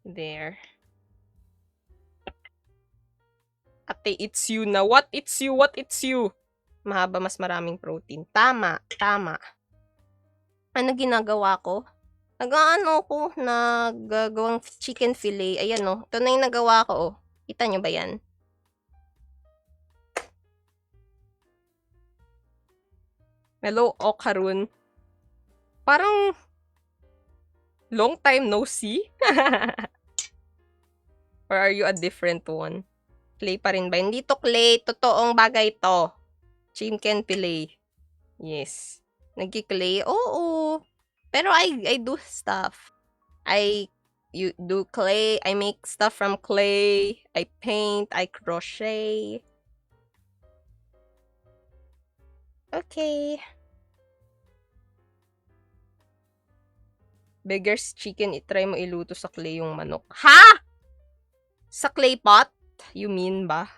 there. Ate, it's you na. What? It's you? What? It's you? Mahaba, mas maraming protein. Tama. Ano ginagawa ko? Nagagawang chicken fillet. Ayan Ito na yung nagawa ko Kita nyo ba yan? Hello, Okarun. Parang long time no see? Or are you a different one? Clay pa rin ba? Hindi to clay. Totoong bagay to. Chicken fillet. Yes. Nagki-clay? Oo. Pero I do stuff. You do clay. I make stuff from clay. I paint. I crochet. Okay. Beggar's chicken, itry mo iluto sa clay yung manok. Ha? Sa clay pot? You mean ba?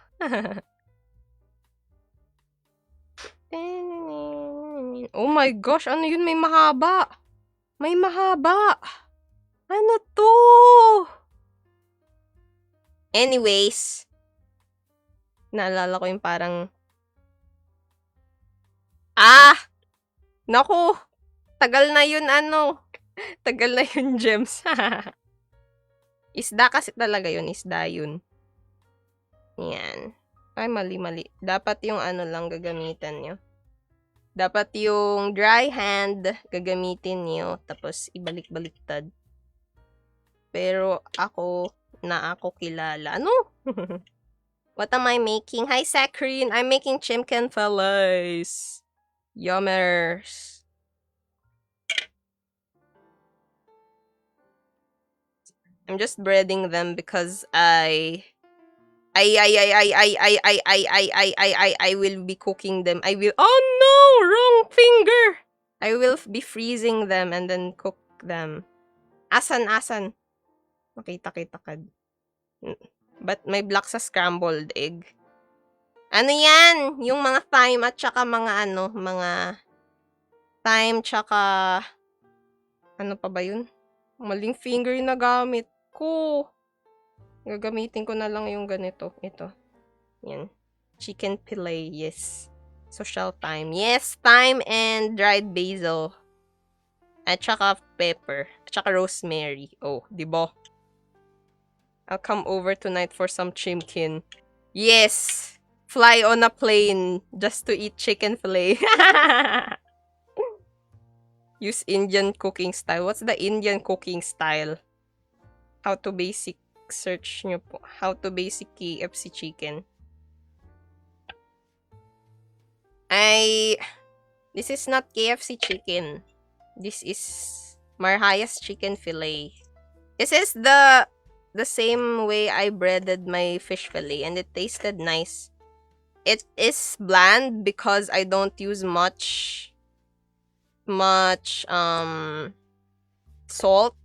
Oh my gosh, ano yun? May mahaba. May mahaba. Ano to? Anyways, naalala ko yung parang... Naku! Tagal na yun, Tagal na yun, Gems. Isda kasi talaga yun. Isda yun. Yan. Ay, mali. Dapat yung lang gagamitan nyo. Dapat yung dry hand gagamitin nyo. Tapos, ibalik-baliktad. Pero, ako kilala. Ano? What am I making? Hi, Saccharine. I'm making chicken fillets. Yummers. I'm just breading them because I will be cooking them. Oh no! Wrong finger! I will be freezing them and then cook them. Asan? Nakita ka. But may black sa scrambled egg. Ano yan? Yung mga thyme at saka mga thyme tsaka ano pa ba yun? Maling finger yung nagamit ko. Gagamitin ko na lang yung ganito. Ito. Yan. Chicken fillet. Yes. Social thyme. Yes, thyme and dried basil. At saka pepper. At saka rosemary. Oh, diba? I'll come over tonight for some chimkin. Yes! fly on a plane just to eat chicken fillet. Use Indian cooking style. What's the Indian cooking style? How to basic search nyo po. How to basic KFC chicken. This is not KFC chicken. This is Marhaya's chicken fillet. This is the same way I breaded my fish fillet and it tasted nice. It is bland because I don't use much salt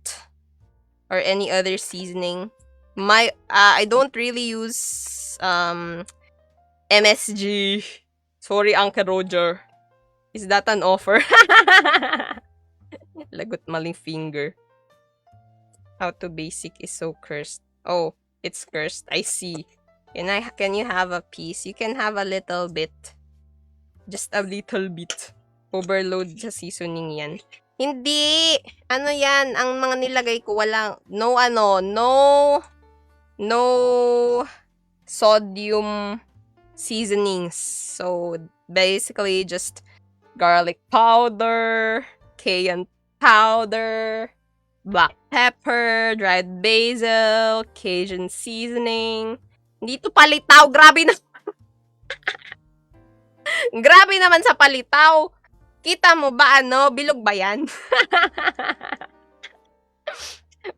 or any other seasoning. I don't really use MSG. Sorry, Uncle Roger. Is that an offer? Lagot maling finger. How to basic is so cursed. Oh, it's cursed. I see. Can you have a piece? You can have a little bit. Just a little bit. Overload sa seasoning yan. Hindi! Ano yan? Ang mga nilagay ko walang, no sodium seasonings. So, basically, just garlic powder, cayenne powder, black pepper, dried basil, Cajun seasoning. Hindi to palitaw. Grabe na. Grabe naman sa palitaw. Kita mo ba bilog ba yan?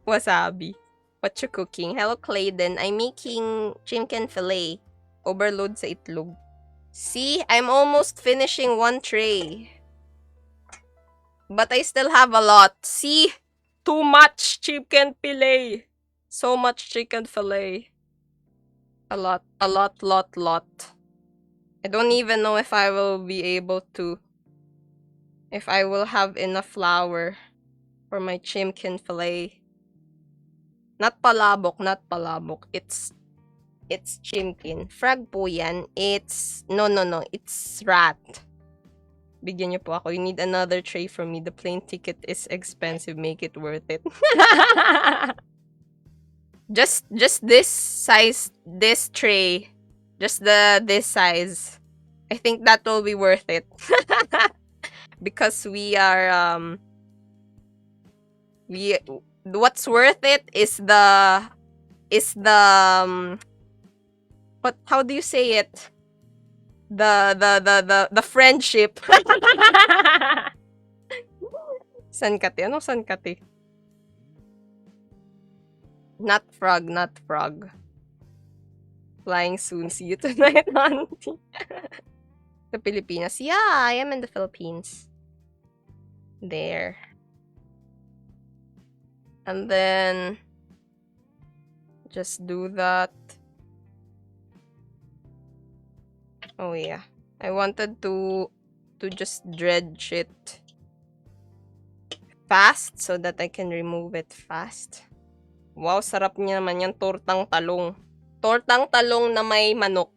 Wasabi. What you cooking? Hello, Clayden. I'm making chicken fillet. Overload sa itlog. See, I'm almost finishing one tray. But I still have a lot. See? Too much chicken fillet. So much chicken fillet. A lot. I don't even know if I will be able to. If I will have enough flour for my chicken fillet. Not palabok. It's chicken. Frog po yan. No. It's rat. Bigyan niyo po ako. You need another tray from me. The plane ticket is expensive. Make it worth it. Just this size, this tray. Just this size. I think that will be worth it. Because we are, what's worth it is the, how do you say it? The friendship. Sankate. Ano sankate? Not frog. Flying soon. See you tonight, auntie. The Pilipinas. Yeah, I am in the Philippines. There. And then just do that. Oh yeah. I wanted to just dredge it fast so that I can remove it fast. Wow, sarap niya naman yung tortang talong. Tortang talong na may manok.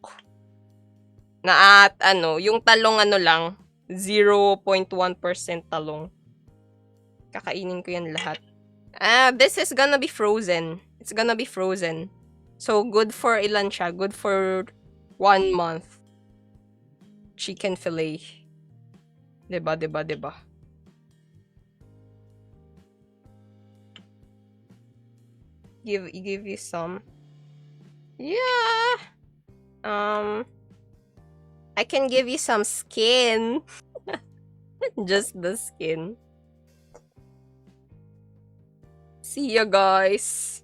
Na at yung talong lang, 0.1% talong. Kakainin ko yan lahat. This is gonna be frozen. It's gonna be frozen. So, good for ilan siya? Good for 1 month. Chicken fillet. Diba? Give you some. Yeah. I can give you some skin. Just the skin. See ya, guys.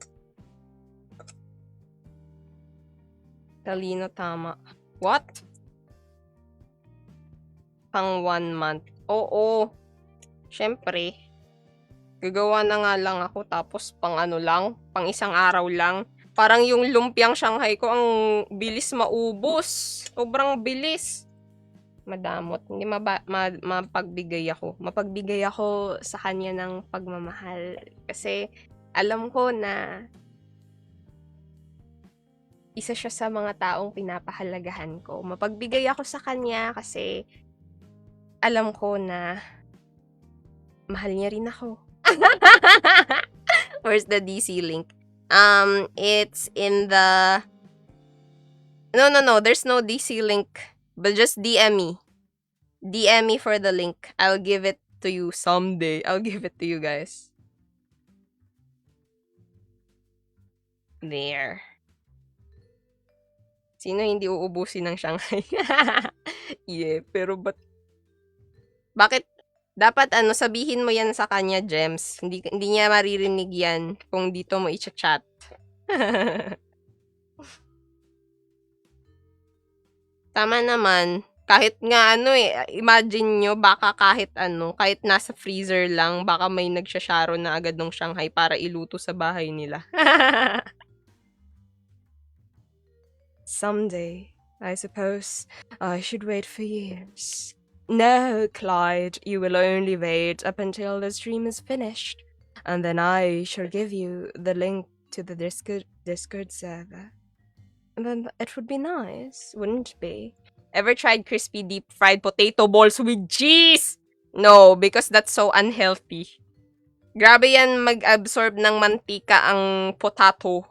Talino tama. What? Pang 1 month. Oo. Syempre. Gagawa na nga lang ako tapos pang pang isang araw lang. Parang yung lumpiang Shanghai ko ang bilis maubos. Sobrang bilis. Madamot. Hindi mapagbigay ako. Mapagbigay ako sa kanya ng pagmamahal. Kasi alam ko na isa siya sa mga taong pinapahalagahan ko. Mapagbigay ako sa kanya kasi alam ko na mahal niya rin ako. Where's the DC link? It's in the... No. There's no DC link. But just DM me. DM me for the link. I'll give it to you someday. I'll give it to you guys. There. Sino hindi uubusin ng Shanghai? Yeah, pero bakit dapat sabihin mo yan sa kanya, Gems. Hindi niya maririnig yan kung dito mo i-chat. Tama naman. Kahit nga imagine nyo, baka kahit nasa freezer lang, baka may nagsasharo na agad ng Shanghai para iluto sa bahay nila. Someday, I suppose, I should wait for years. No, Clyde, you will only wait up until the stream is finished, and then I shall give you the link to the Discord server. And then it would be nice, wouldn't it be? Ever tried crispy deep fried potato balls with cheese? No, because that's so unhealthy. Grabe yan mag-absorb ng mantika ang potato.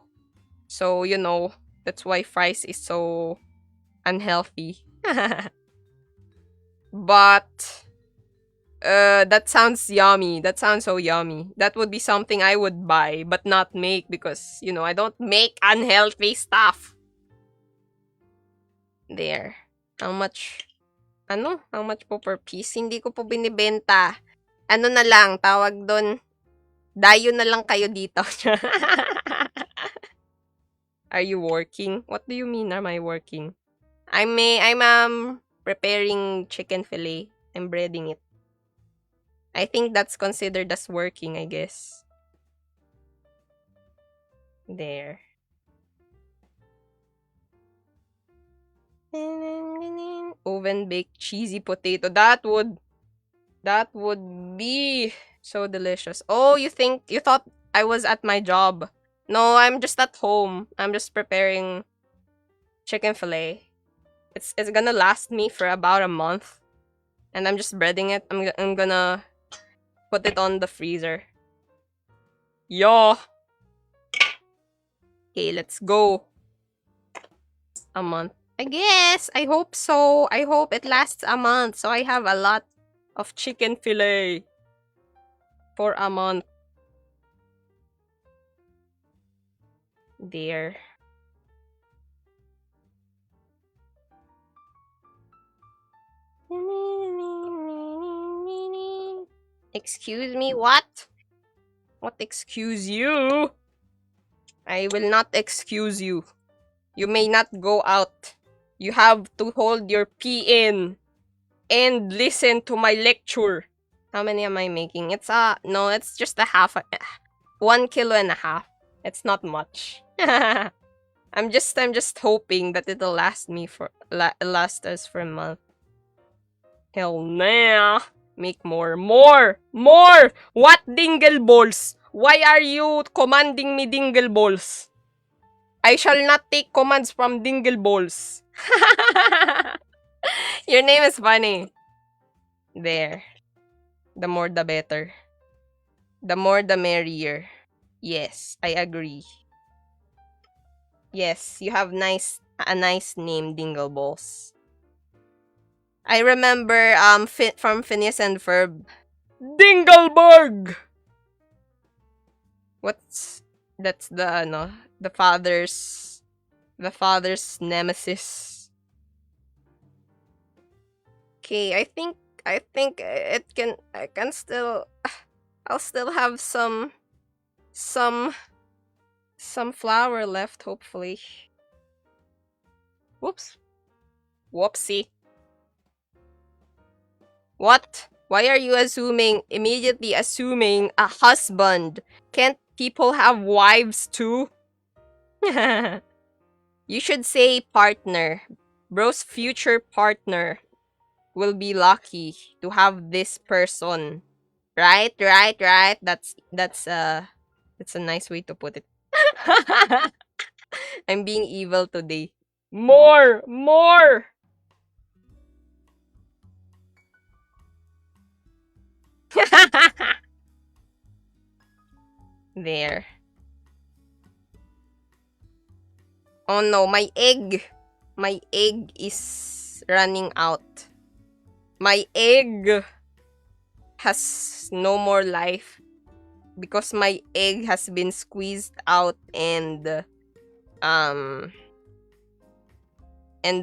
So, that's why fries is so unhealthy. But that sounds yummy. That sounds so yummy. That would be something I would buy but not make because, I don't make unhealthy stuff. There. How much po per piece? Hindi ko po binibenta. Ano na lang, tawag doon, dayo na lang kayo dito. Are you working? What do you mean, am I working? I'm preparing chicken fillet. I'm breading it. I think that's considered as working, I guess. There. Oven baked cheesy potato. That would be so delicious. Oh, you thought I was at my job. No, I'm just at home. I'm just preparing chicken fillet. It's gonna last me for about a month. And I'm just breading it. I'm gonna put it on the freezer. Yo. Okay, let's go. A month. I guess. I hope so. I hope it lasts a month. So I have a lot of chicken fillet for a month. There. Excuse me, what? What excuse you? I will not excuse you. You may not go out. You have to hold your pee in and listen to my lecture. How many am I making? It's just a half. 1.5 kilos. It's not much. I'm just hoping that it'll last us for a month. Hell nah. Make more. What dingle balls? Why are you commanding me dingle balls? I shall not take commands from dingle balls. Your name is funny. There. The more the better. The more the merrier. Yes, I agree. Yes, you have a nice name, Dingle Balls. I remember from Phineas and Ferb. Dingleberg! That's the father's nemesis. Okay, I think I'll still have some flour left, hopefully. Whoops. Whoopsie. What? Why are you immediately assuming a husband? Can't people have wives too? You should say partner. Bro's future partner will be lucky to have this person. Right? That's a nice way to put it. I'm being evil today. More! There. Oh no, my egg. My egg is running out. My egg has no more life because my egg has been squeezed out and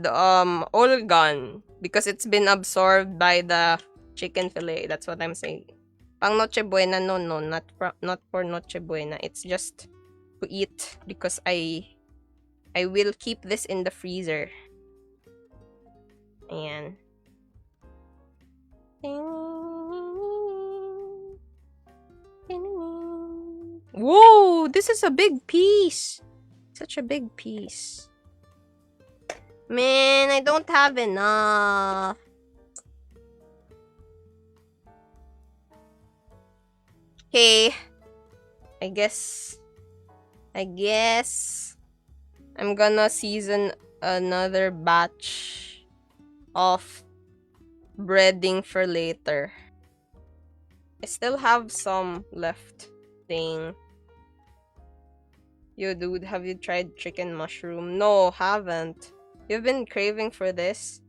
all gone because it's been absorbed by the chicken fillet. That's what I'm saying. Pang Noche Buena, no, not for Noche Buena. It's just to eat because I will keep this in the freezer. Ayan. Whoa, this is a big piece. Such a big piece. Man, I don't have enough. Okay. I guess I'm gonna season another batch of breading for later. I still have some left. Dang. Yo, dude, have you tried chicken mushroom? No, haven't. You've been craving for this?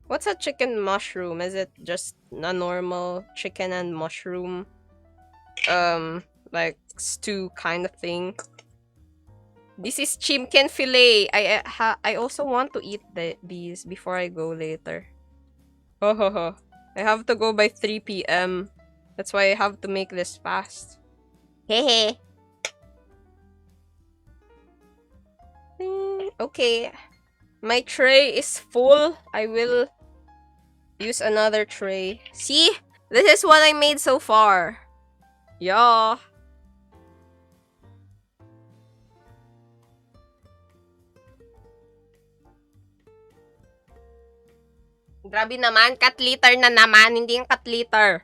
What's a chicken mushroom? Is it just a normal chicken and mushroom like stew kind of thing? This is chimken fillet. I also want to eat these before I go later. I have to go by 3 p.m. That's why I have to make this fast. Hehe. Okay. My tray is full. I will use another tray. See? This is what I made so far. Yeah. Grabe naman, cat litter na naman. Hindi yung cat litter.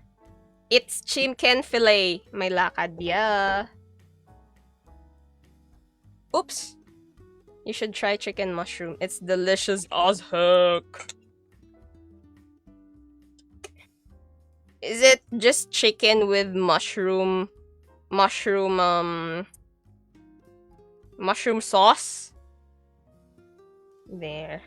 It's chimken fillet. May lakad, yeah. Oops. You should try chicken mushroom. It's delicious as heck. Is it just chicken with mushroom sauce? There.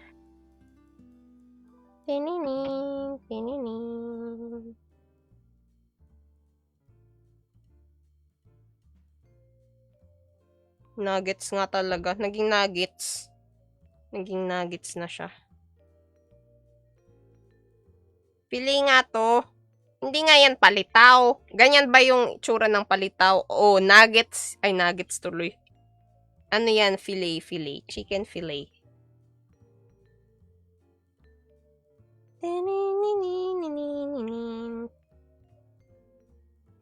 Nuggets nga talaga. Naging nuggets. Naging nuggets na siya. Pili nga to. Hindi nga yan palitaw. Ganyan ba yung itsura ng palitaw? Oh, nuggets. Ay, nuggets tuloy. Ano yan? Filet. Chicken filet.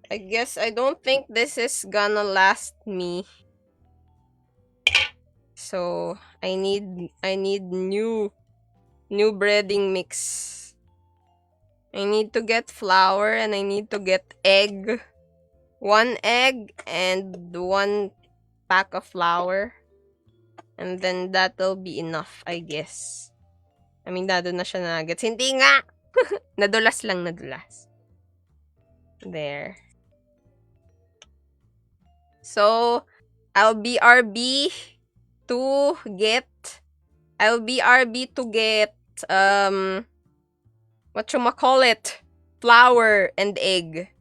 I guess I don't think this is gonna last me. So, I need new breading mix. I need to get flour and I need to get egg. 1 egg and 1 pack of flour. And then that'll be enough, I guess. I mean, dado na siya nuggets. Hindi nga! Nadulas lang, nadulas. There. So, I'll BRB to get whatchamacallit, flour and egg.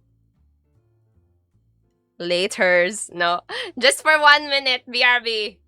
Laters. No. Just for 1 minute, BRB.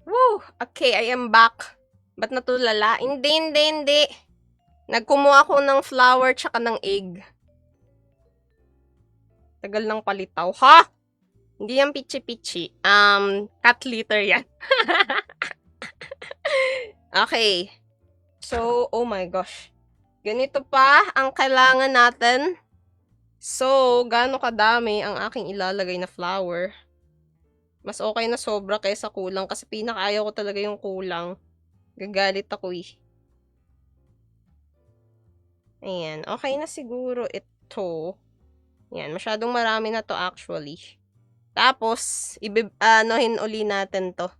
Woo! Okay, I am back. Ba't natulala? Hindi. Nagkumuha ako ng flour tsaka ng egg. Tagal ng palitaw. Ha? Hindi yan pichi-pichi. Cat litter yan. Okay. So, oh my gosh. Ganito pa ang kailangan natin. So, gaano kadami ang aking ilalagay na flour? Mas okay na sobra kaysa kulang kasi pinakaayaw ko talaga yung kulang. Gagalit ako eh. Ayan. Okay na siguro ito. Ayan. Masyadong marami na to actually. Tapos, anohin uli natin to.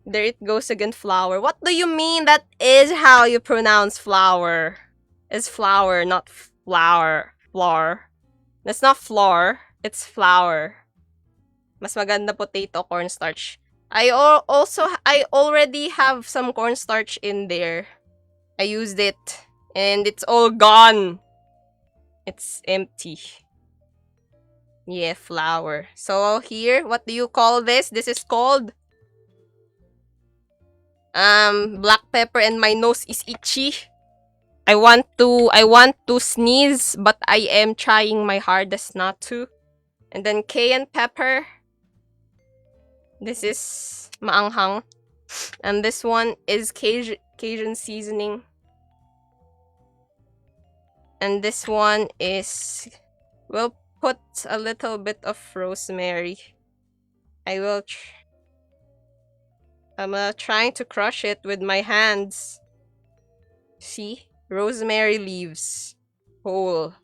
There it goes again, flour. What do you mean? That is how you pronounce flour. It's flour, not flour. Flour. That's not flour. It's flour. Mas maganda potato cornstarch. I already have some cornstarch in there. I used it. And it's all gone. It's empty. Yeah, flour. So here, what do you call this? This is called black pepper, and my nose is itchy. I want to sneeze, but I am trying my hardest not to. And then cayenne pepper. This is maanghang. And this one is Cajun seasoning. And this one is, we'll put a little bit of rosemary. I'm trying to crush it with my hands. See? Rosemary leaves. Whole.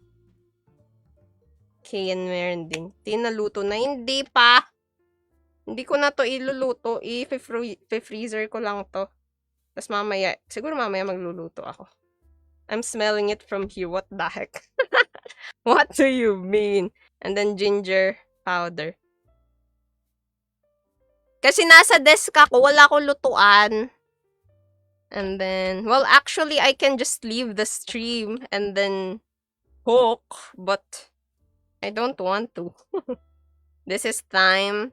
Cayenne meron din. Tinaluto na. Hindi pa. Hindi ko na to iluluto. I-freezer ko lang to. Tapos mamaya, siguro mamaya magluluto ako. I'm smelling it from here. What the heck? What do you mean? And then ginger powder. Kasi nasa desk ako, wala akong lutuan. And then, well, actually, I can just leave the stream and then cook, but I don't want to. This is thyme.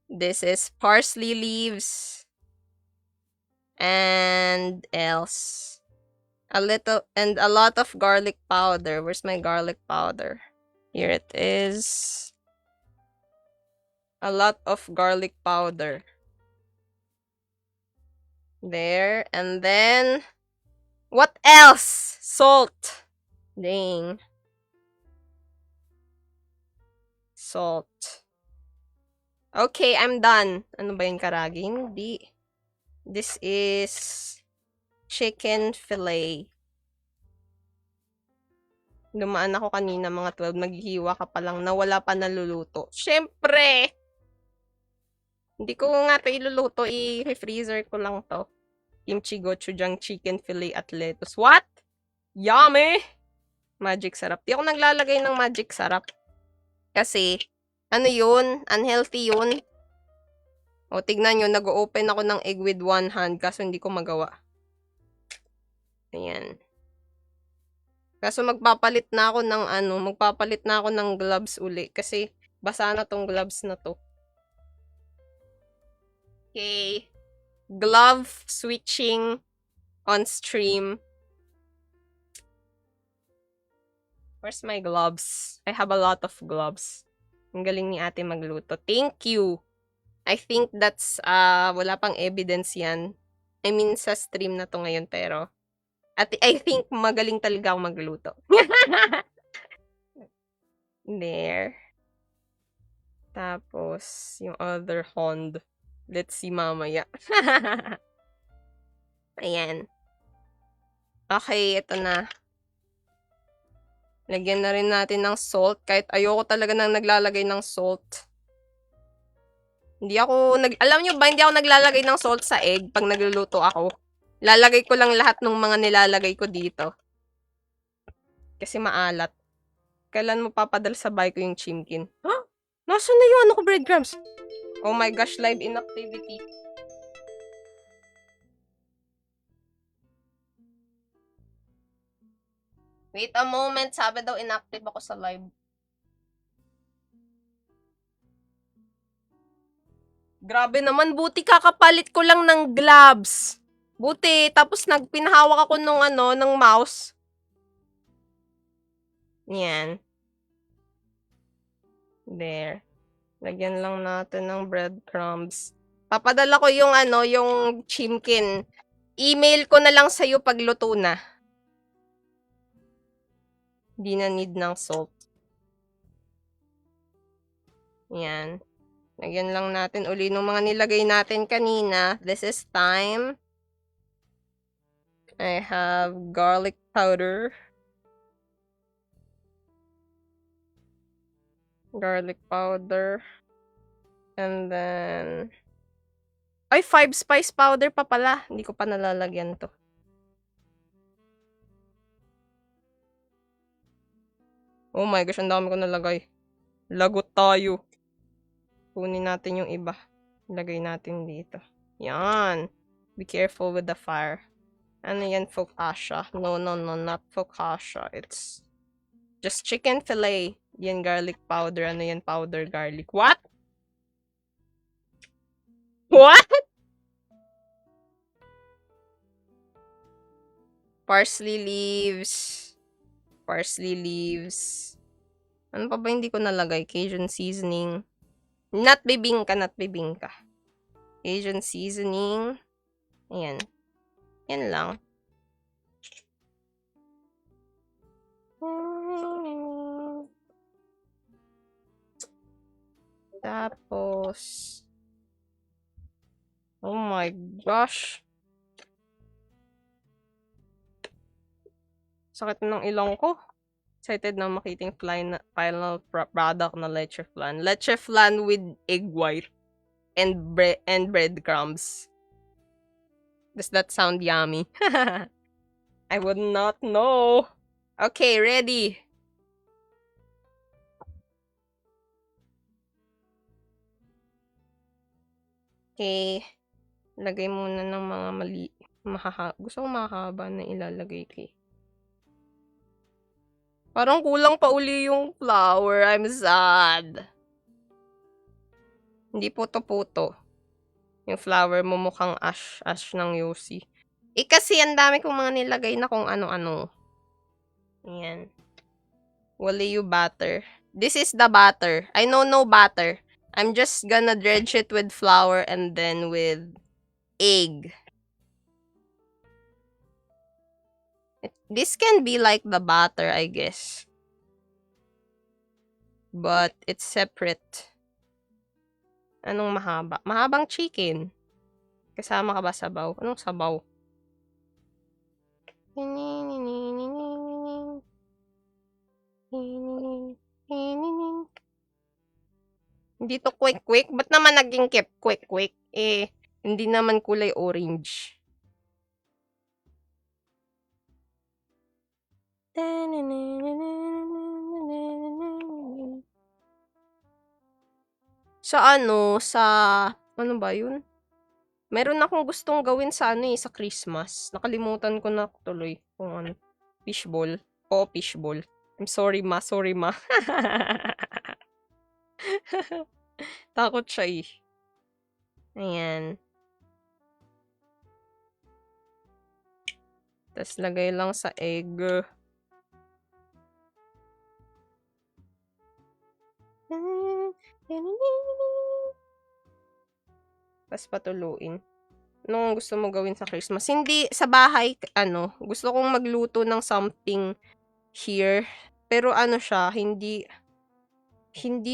This is parsley leaves. And else. A lot of garlic powder. Where's my garlic powder? Here it is. A lot of garlic powder. There. And then, what else? Salt. Dang. Salt. Okay, I'm done. Ano ba yung karagi? Hindi. This is chicken fillet. Dumaan ako kanina mga 12. Maghihiwa ka pa lang na wala pa naluluto. Syempre! Hindi ko nga ito iluluto. I-freezer ko lang to. Kimchi gochujang chicken fillet at lettuce. What? Yummy! Magic sarap. Di ako naglalagay ng magic sarap. Kasi, ano yun? Unhealthy yun. O, tignan nyo. Nag-open ako ng egg with one hand. Kaso hindi ko magawa. Ayan. Kaso magpapalit na ako ng gloves uli. Kasi, basa na tong gloves na to. Okay. Glove switching on stream. Where's my gloves? I have a lot of gloves. Ang galing ni ate magluto. Thank you! I think that's, wala pang evidence yan. I mean, sa stream na to ngayon, pero I think magaling talaga ako magluto. There. Tapos, yung other hand. Let's see mamaya. Ayan. Okay, ito na. Lagyan na rin natin ng salt. Kahit ayoko talaga nang naglalagay ng salt. Alam nyo ba, hindi ako naglalagay ng salt sa egg pag nagluluto ako. Lalagay ko lang lahat ng mga nilalagay ko dito. Kasi maalat. Kailan mo papadal sa bahay ko yung chimkin? Huh? Nasaan na yung ano ko, breadcrumbs? Oh my gosh, live inactivity. Wait a moment, sabi daw inactive ako sa live. Grabe naman, buti kakapalit ko lang ng gloves. Buti, tapos pinahawak ako ng mouse. Yan. There. Lagyan lang natin ng breadcrumbs. Papadala ko yung chimkin. Email ko na lang sa'yo pag luto na. Hindi na need ng salt. Yan. Lagyan lang natin uli ng mga nilagay natin kanina. This is thyme. I have garlic powder. Garlic powder. And then... Ay, 5 spice powder pa pala. Hindi ko pa nalalagyan to. Oh my gosh, ang dami ko nalagay. Lagot tayo. Kunin natin yung iba. Ilagay natin dito. Yan. Be careful with the fire. Ano yan, focaccia? No, not focaccia. It's just chicken fillet. Yan, garlic powder. Ano yan, powder garlic. What? What? Parsley leaves. Parsley leaves. Ano pa ba hindi ko nalagay? Cajun seasoning. Not bibingka. Cajun seasoning. Ayan. Yan lang. Tapos, oh my gosh. Sakit ng ilong ko. Excited na makiting final product na leche flan. Leche flan with egg white and breadcrumbs. Does that sound yummy? I would not know. Okay, ready. Okay. Lagay muna ng mga gusto kong mahaba na ilalagay kay. Parang kulang pa uli yung flour. I'm sad. Hindi puto-puto. Yung flour mo mukhang ash ng Yossi. Kasi ang dami kong mga nilagay na kung ano-ano. Ayan. Walayu batter. This is the batter. I know no batter. I'm just gonna dredge it with flour and then with egg. This can be like the batter, I guess. But it's separate. Anong mahaba? Mahabang chicken. Kasama ka ba sabaw? Anong sabaw? Hindi to quick. Ba't naman naging quick? Hindi naman kulay orange. Ano ba yun? Meron akong gustong gawin sa sa Christmas. Nakalimutan ko na tuloy kung ano. Fishball. Oo, fishball. I'm sorry, ma. Takot siya eh. Ayan. Tapos lagay lang sa egg. Tapos patuluin. Anong gusto mo gawin sa Christmas? Hindi sa bahay, gusto kong magluto ng something here. Pero siya, hindi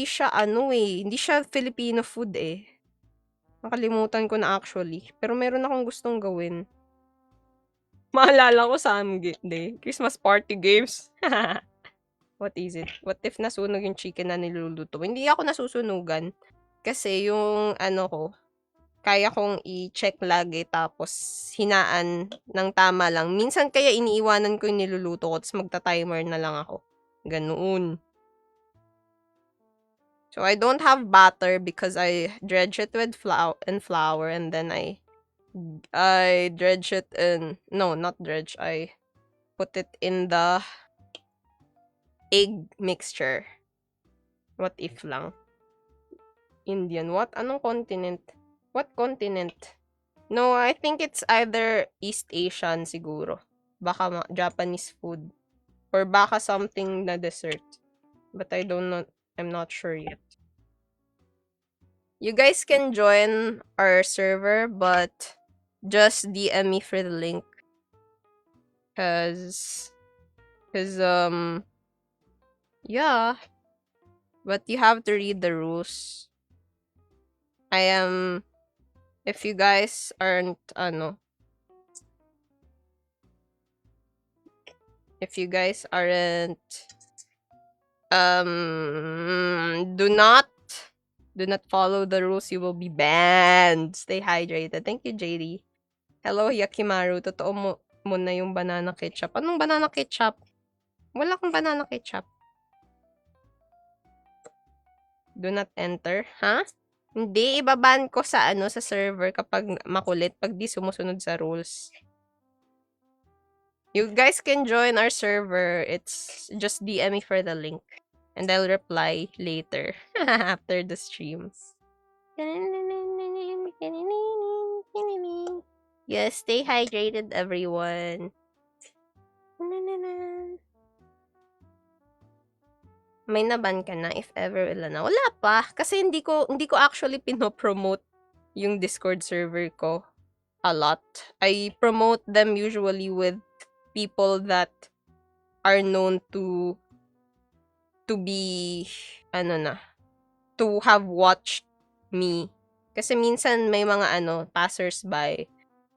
siya hindi siya Filipino food eh. Nakalimutan ko na actually. Pero meron akong gustong gawin. Maalala ko sa day. Christmas party games. What is it? What if nasunog yung chicken na niluluto? Hindi ako nasusunugan. Kasi yung ko, kaya kong i-check lagi tapos hinaan ng tama lang. Minsan kaya iniiwanan ko yung niluluto ko tapos magta-timer na lang ako. Ganoon. So I don't have butter because I dredge it with flour and then I dredge it in, no, not dredge. I put it in the egg mixture. What if lang? Indian. What? Anong continent? What continent? No, I think it's either East Asian siguro. Baka Japanese food. Or baka something na dessert. But I don't know. I'm not sure yet. You guys can join our server, but just DM me for the link. Cause yeah. But you have to read the rules. If you guys aren't if you guys aren't do not follow the rules, you will be banned. Stay hydrated. Thank you, JD. Hello, Yakimaru. Totoo mo na yung banana ketchup. Anong banana ketchup? Wala akong banana ketchup. Do not enter. Ha? Hindi, ibaban ko sa sa server kapag makulit, pag di sumusunod sa rules. You guys can join our server. It's just DM me for the link. And I'll reply later after the streams. Yes, stay hydrated, everyone. May naban ka na if ever wala na. Wala pa kasi hindi ko actually pinopromote yung Discord server ko a lot. I promote them usually with people that are known to be to have watched me. Kasi minsan may mga passers-by,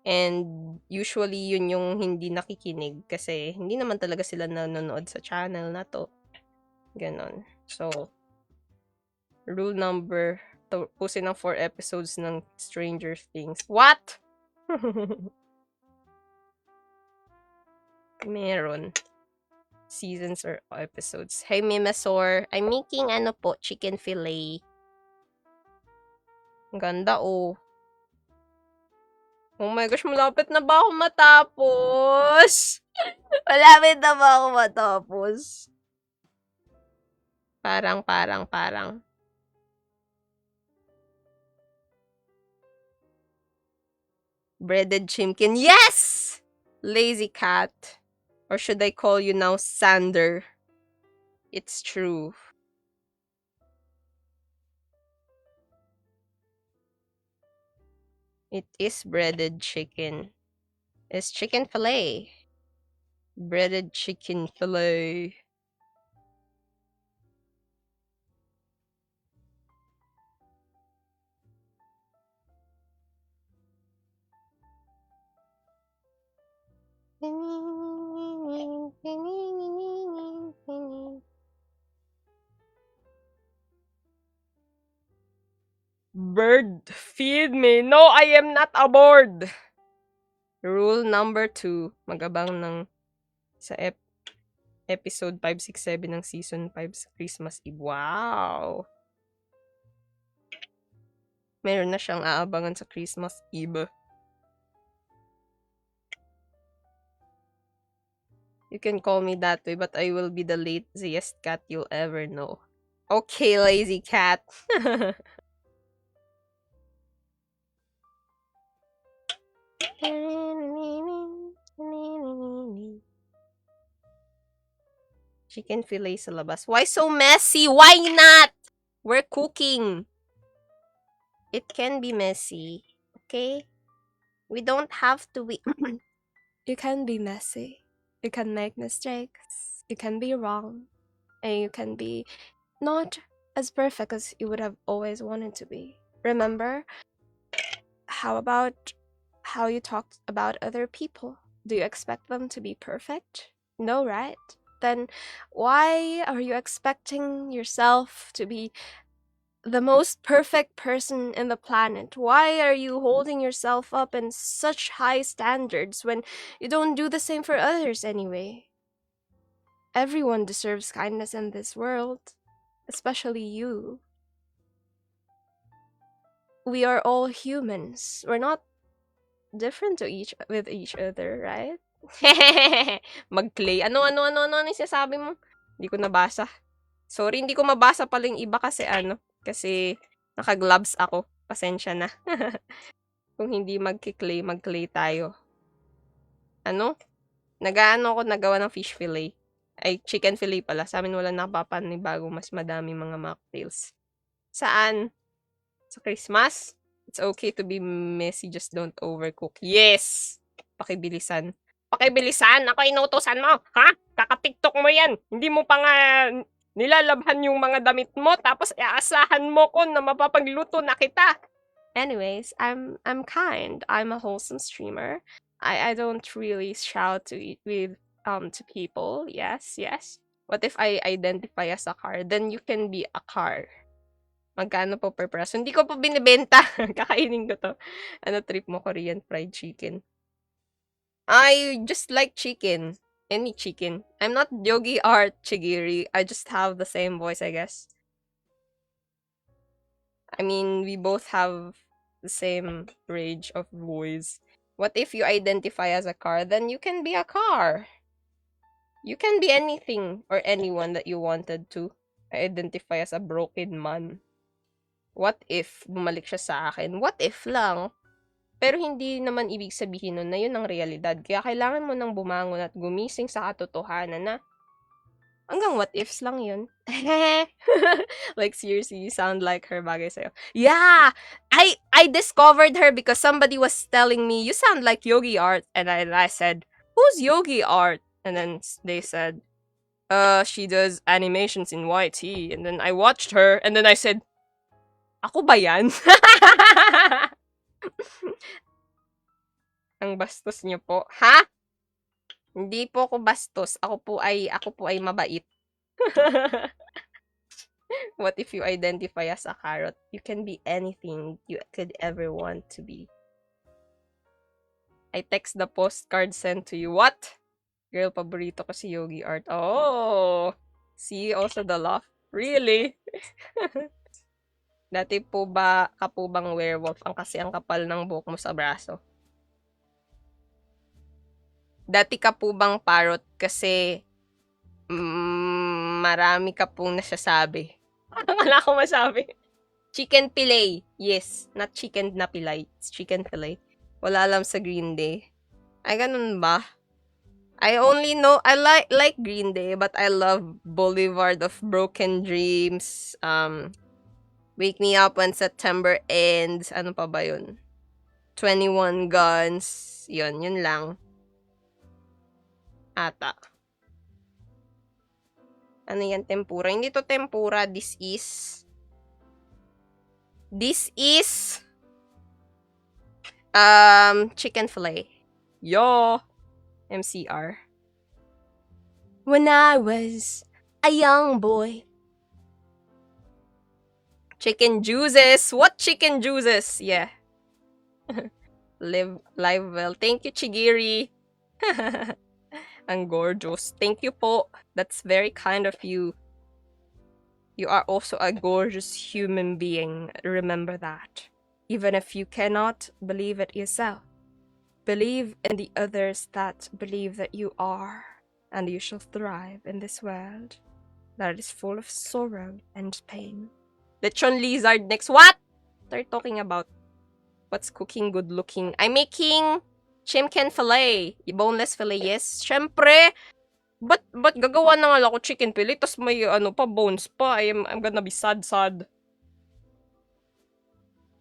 and usually yun yung hindi nakikinig kasi hindi naman talaga sila nanonood sa channel na to. Ganon. So, rule number, tapusin ng 4 episodes ng Stranger Things. What? Meron. Seasons or episodes. Hey, Mimesor. I'm making chicken fillet. Ganda, oh. Oh my gosh, malapit na ba ako matapos? Malapit na ba ako matapos? Parang. Breaded chimkin. Yes! Lazy cat. Or should I call you now Sander? It's true. It is breaded chicken. It's chicken fillet. Breaded chicken fillet. Bird, feed me. No, I am not a bird. Rule number 2. Magabang ng sa episode 567 ng season 5 sa Christmas Eve. Wow! Meron na siyang aabangan sa Christmas Eve. You can call me that way, but I will be the laziest cat you'll ever know. Okay, lazy cat. Chicken fillet sa labas. Why so messy? Why not? We're cooking. It can be messy. Okay? We don't have to be... You can be messy. You can make mistakes. You can be wrong. And you can be not as perfect as you would have always wanted to be. Remember? How about how you talked about other people? Do you expect them to be perfect? No, right? Then why are you expecting yourself to be the most perfect person in the planet? Why are you holding yourself up in such high standards when you don't do the same for others anyway? Everyone deserves kindness in this world, especially you. We are all humans. We're not different with each other, right? Mag-clay. Ano yung sinasabi mo? Hindi ko nabasa. Sorry, hindi ko mabasa pala yung iba kasi kasi naka-gloves ako. Pasensya na. Kung hindi mag-clay tayo. Ano? Nagawa ng fish fillet. Ay, chicken fillet pala. Sa amin wala nakapapanibago. Mas madami mga mocktails. Saan? Sa Christmas? It's okay to be messy, just don't overcook. Yes! Pakibilisan. Pakibilisan! Ako inuutosan mo! Ha? Kaka-tiktok mo yan! Hindi mo pa nga nilalabhan yung mga damit mo, tapos aasahan mo ko na mapapagluto na kita. Anyways, I'm kind. I'm a wholesome streamer. I don't really shout to people. Yes. What if I identify as a car? Then you can be a car. Magkano po per praso? Hindi ko po binibenta. Kakainin ko to. Ano trip mo? Korean fried chicken. I just like chicken. Any chicken. I'm not Yogi Art Chigiri. I just have the same voice, I guess. I mean, we both have the same range of voice. What if you identify as a car? Then you can be a car. You can be anything or anyone that you wanted to. I identify as a broken man. What if bumalik siya sa akin? What if lang? Pero hindi naman ibig sabihin nun na yun ang realidad. Kaya kailangan mo nang bumangon at gumising sa katotohanan na hanggang what ifs lang yun. Like seriously, you sound like her bagay sa'yo. Yeah! I discovered her because somebody was telling me, you sound like Yogi Art. And I said, who's Yogi Art? And then they said, she does animations in YT. And then I watched her and then I said, ako ba yan? Ang bastos niyo po. Ha? Hindi po ako bastos. Ako po ay mabait. What if you identify as a carrot? You can be anything you could ever want to be. I text the postcard sent to you. What? Girl, paborito ko si Yogi Art. Oh! See, also the laugh. Really? Dati po ba, ka po bang werewolf ang kasi ang kapal ng buhok mo sa braso? Dati ka po bang parrot kasi marami ka pong nasasabi? Wala akong masabi. Chicken fillet. Yes, not chicken na pilay. It's chicken fillet. Wala alam sa Green Day. Ay, ganun ba? I only know, I like Green Day, but I love Boulevard of Broken Dreams, Wake Me Up When September Ends, ano pa ba yun? 21 Guns, yun lang. Ata. Ano yan, tempura? Hindi to tempura, this is chicken fillet. Yo! MCR. When I was a young boy. Chicken juices. What chicken juices? Yeah. Live well. Thank you, Chigiri. Ang gorgeous. Thank you po. That's very kind of you. You are also a gorgeous human being. Remember that. Even if you cannot believe it yourself. Believe in the others that believe that you are. And you shall thrive in this world that is full of sorrow and pain. Lechon lizard next. What? They're talking about what's cooking good looking. I'm making chicken fillet. Boneless fillet, yes. Syempre. But gagawa na nga ako chicken fillet tas may pa bones pa. I'm gonna be sad.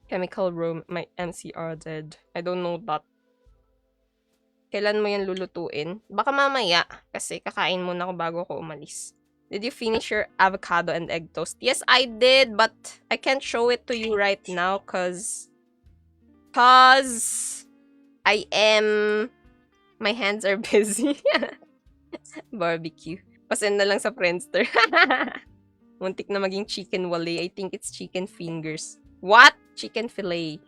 Chemical room, my MCR dead. I don't know that. Kailan mo yan lulutuin? Baka mamaya kasi kakain muna ako bago ko umalis. Did you finish your avocado and egg toast? Yes, I did, but I can't show it to you right now cause my hands are busy. Barbecue. Pasend na lang sa Friendster. Muntik na maging chicken wale. I think it's chicken fingers. What? Chicken fillet.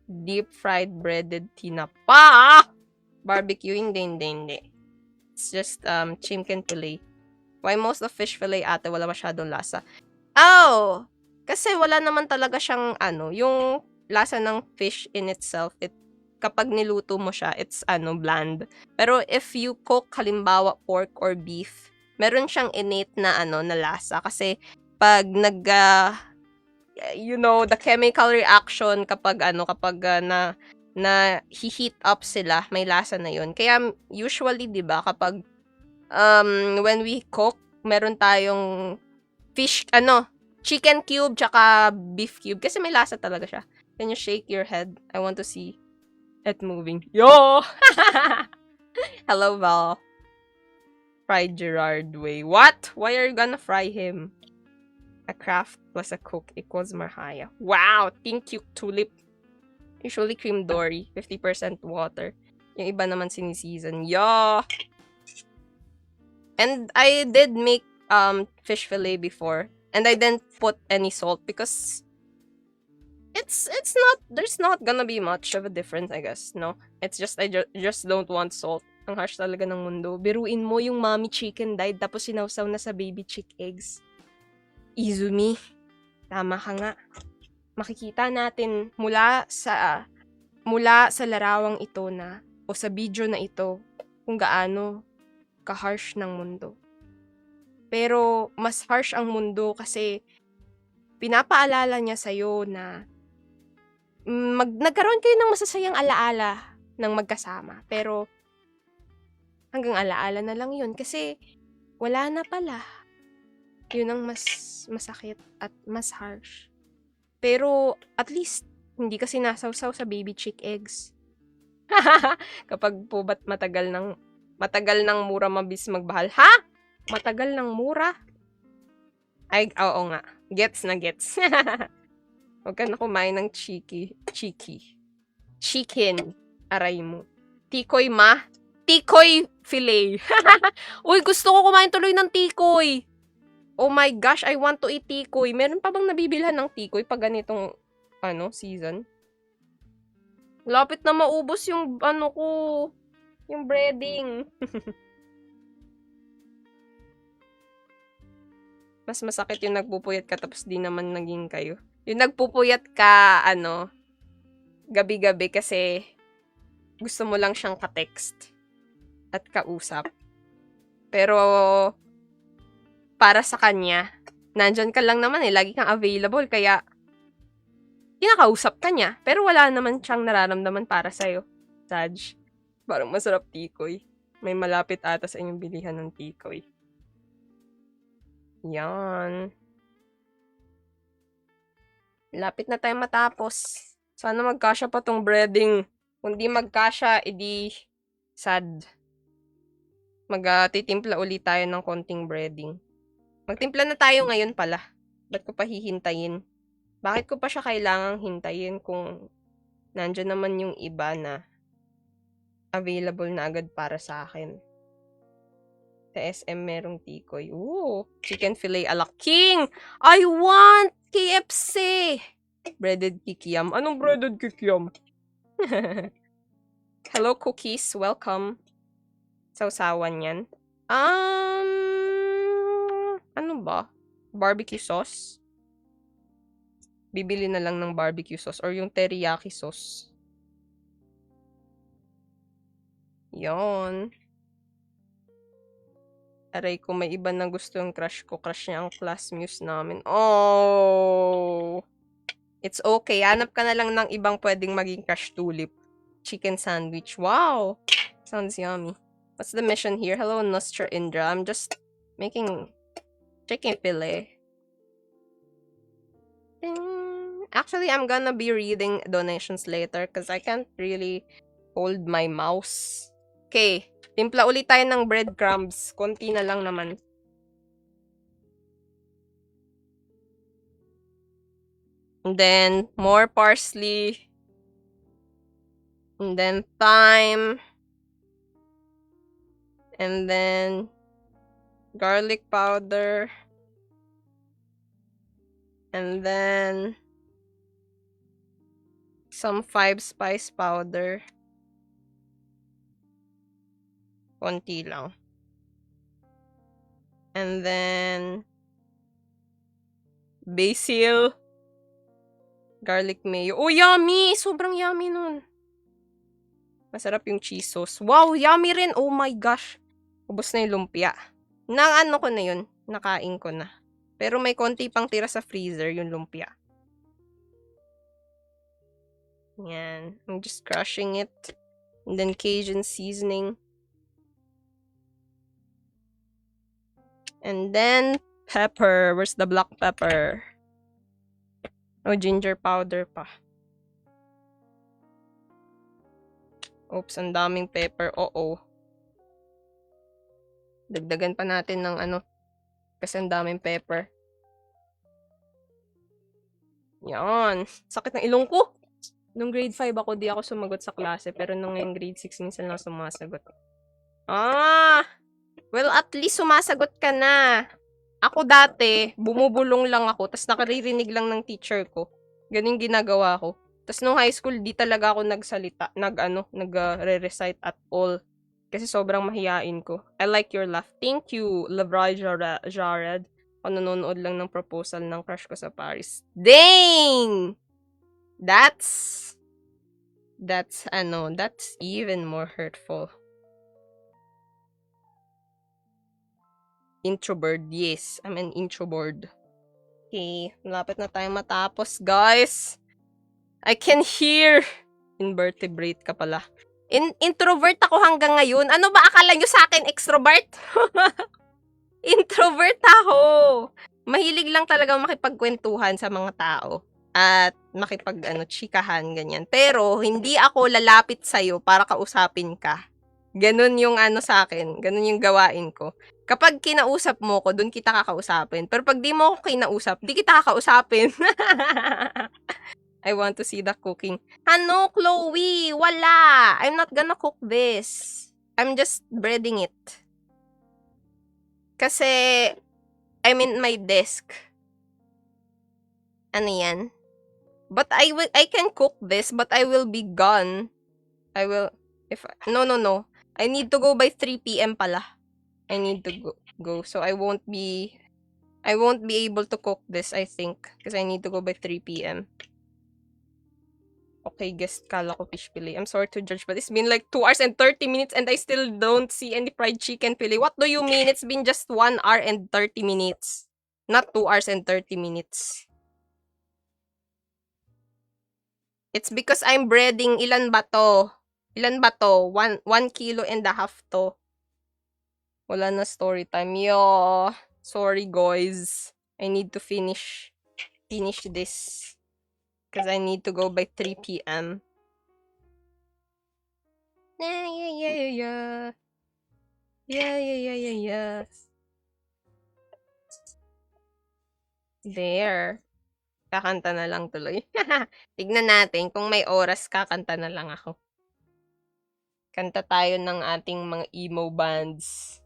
Deep fried breaded tinapa. Barbecue. Hindi. It's just chicken fillet. Why most of fish fillet ate wala masyadong lasa? Oh! Kasi wala naman talaga siyang yung lasa ng fish in itself. Kapag niluto mo siya, it's bland. Pero if you cook halimbawa pork or beef, meron siyang innate na na lasa kasi pag you know, the chemical reaction kapag na heat up sila, may lasa na yun. Kaya usually, 'di ba, kapag when we cook, meron tayong chicken cube tsaka beef cube kasi may lasa talaga siya. Can you shake your head? I want to see it moving. Yo! Hello, Val. Fried Gerard Way. What? Why are you gonna fry him? A craft plus a cook equals Marhaya. Wow! Thank you, Tulip. Usually cream dory. 50% water. Yung iba naman siniseason. Yeah! And I did make fish fillet before. And I didn't put any salt because there's not gonna be much of a difference, I guess, no? It's just, I just don't want salt. Ang harsh talaga ng mundo. Biruin mo yung mommy chicken died tapos sinawsaw na sa baby chick eggs. Izumi, tama ka nga. Makikita natin mula sa larawang ito o sa video na ito kung gaano ka-harsh ng mundo. Pero mas harsh ang mundo kasi pinapaalala niya sa'yo na nagkaroon kayo ng masasayang alaala ng magkasama. Pero hanggang alaala na lang yun kasi wala na pala. Yun ang mas masakit at mas harsh. Pero at least hindi ka sinasawsaw sa baby chick eggs. Kapag po ba't matagal ng mura mabis magbahal? Ha? Matagal ng mura? Ay, oo nga. Gets na gets. Huwag ka na kumain ng chicken. Aray mo. Tikoy filet. Uy, gusto ko kumain tuloy ng tikoy. Oh my gosh, I want to eat tikoy. Meron pa bang nabibilhan ng tikoy pag ganitong season? Lapit na maubos yung yung breading. Mas masakit yung nagpupuyat ka tapos di naman naging kayo. Yung nagpupuyat ka, gabi-gabi kasi gusto mo lang siyang ka-text at kausap. Pero para sa kanya, nandyan ka lang naman lagi kang available, kaya kinakausap ka niya, pero wala naman siyang nararamdaman para sa'yo. Saj, parang masarap tikoy. May malapit ata sa inyong bilihan ng tikoy. Yan. Lapit na tayo matapos. Sana magkasya pa tong breading. Kung di magkasya, edi sad. Magtitimpla ulit tayo ng konting breading. Magtimpla na tayo ngayon pala. Ba't ko pa hihintayin? Bakit ko pa siya kailangang hintayin kung nandyan naman yung iba na available na agad para sa akin? Sa SM merong tikoy. Ooh, chicken fillet a la king! I want KFC! Breaded kikiam. Anong breaded kikiam? Hello, cookies. Welcome. Sausawan yan. Ano ba? Barbecue sauce? Bibili na lang ng barbecue sauce or yung teriyaki sauce. Yon. Aray ko, may iba na gusto yung crush ko. Crush niya ang class muse namin. Oh! It's okay. Hanap ka na lang ng ibang pwedeng maging crush, Tulip. Chicken sandwich. Wow! Sounds yummy. What's the mission here? Hello, Nostra Indra. I'm just making chicken fillet. Actually, I'm gonna be reading donations later because I can't really hold my mouse. Okay. Timpla ulit tayo ng breadcrumbs. Konti na lang naman. And then, more parsley. And then, thyme. And then, garlic powder. And then, some 5-spice powder. Konti lang. And then, basil. Garlic mayo. Oh, yummy! Sobrang yummy nun. Masarap yung cheese sauce. Wow, yummy rin. Oh my gosh. Ubos na yung lumpia. Ko na yun. Nakain ko na. Pero may konti pang tira sa freezer yung lumpia. Yan. I'm just crushing it. And then Cajun seasoning. And then pepper. Where's the black pepper? Oh, ginger powder pa. Oops, ang daming pepper. Oo. Dagdagan pa natin ng ano. Kasi ang daming pepper. Yan. Sakit ng ilong ko. Nung grade 5 ako, di ako sumagot sa klase. Pero nung ngayong grade 6, minsan lang sumasagot. Well, at least sumasagot ka na. Ako dati, bumubulong lang ako, tas nakaririnig lang ng teacher ko. Ganun ginagawa ko. Tas nung high school, di talaga ako nagsalita, nag-re-recite at all. Kasi sobrang mahiyain ko. I like your laugh. Thank you, Lebray Jared. Ako nanonood lang ng proposal ng crush ko sa Paris. Dang! That's even more hurtful. Introvert, yes. I'm an introvert. Okay, malapit na tayo matapos, guys. I can hear. Invertebrate ka pala. Introvert ako hanggang ngayon. Ano ba akala nyo sa akin, extrovert? Introvert ako. Mahilig lang talaga makipagkwentuhan sa mga tao. At chikahan, ganyan. Pero, hindi ako lalapit sa'yo para kausapin ka. Ganun yung sa akin. Ganun yung gawain ko. Kapag kinausap mo ko, dun kita kakausapin. Pero pag di mo ako kinausap, di kita kakausapin. I want to see the cooking. Ano, Chloe? Wala. I'm not gonna cook this. I'm just breading it. Kasi, I'm in my desk. Ano yan? But I can cook this, but I will be gone. No. I need to go by 3 p.m. pala. I need to go. So, I won't be able to cook this, I think. Because I need to go by 3 p.m. Okay, guest, kala ko fish fillet. I'm sorry to judge, but it's been like 2 hours and 30 minutes and I still don't see any fried chicken fillet. What do you mean? It's been just 1 hour and 30 minutes. Not 2 hours and 30 minutes. It's because I'm breading. Ilan ba to? 1 kilo and a half to. Wala na story time. Yo. Sorry, guys. I need to finish this. Because I need to go by 3 p.m. Yeah. There. Kakanta na lang tuloy. Tignan natin kung may oras, kakanta na lang ako. Kanta tayo ng ating mga emo bands.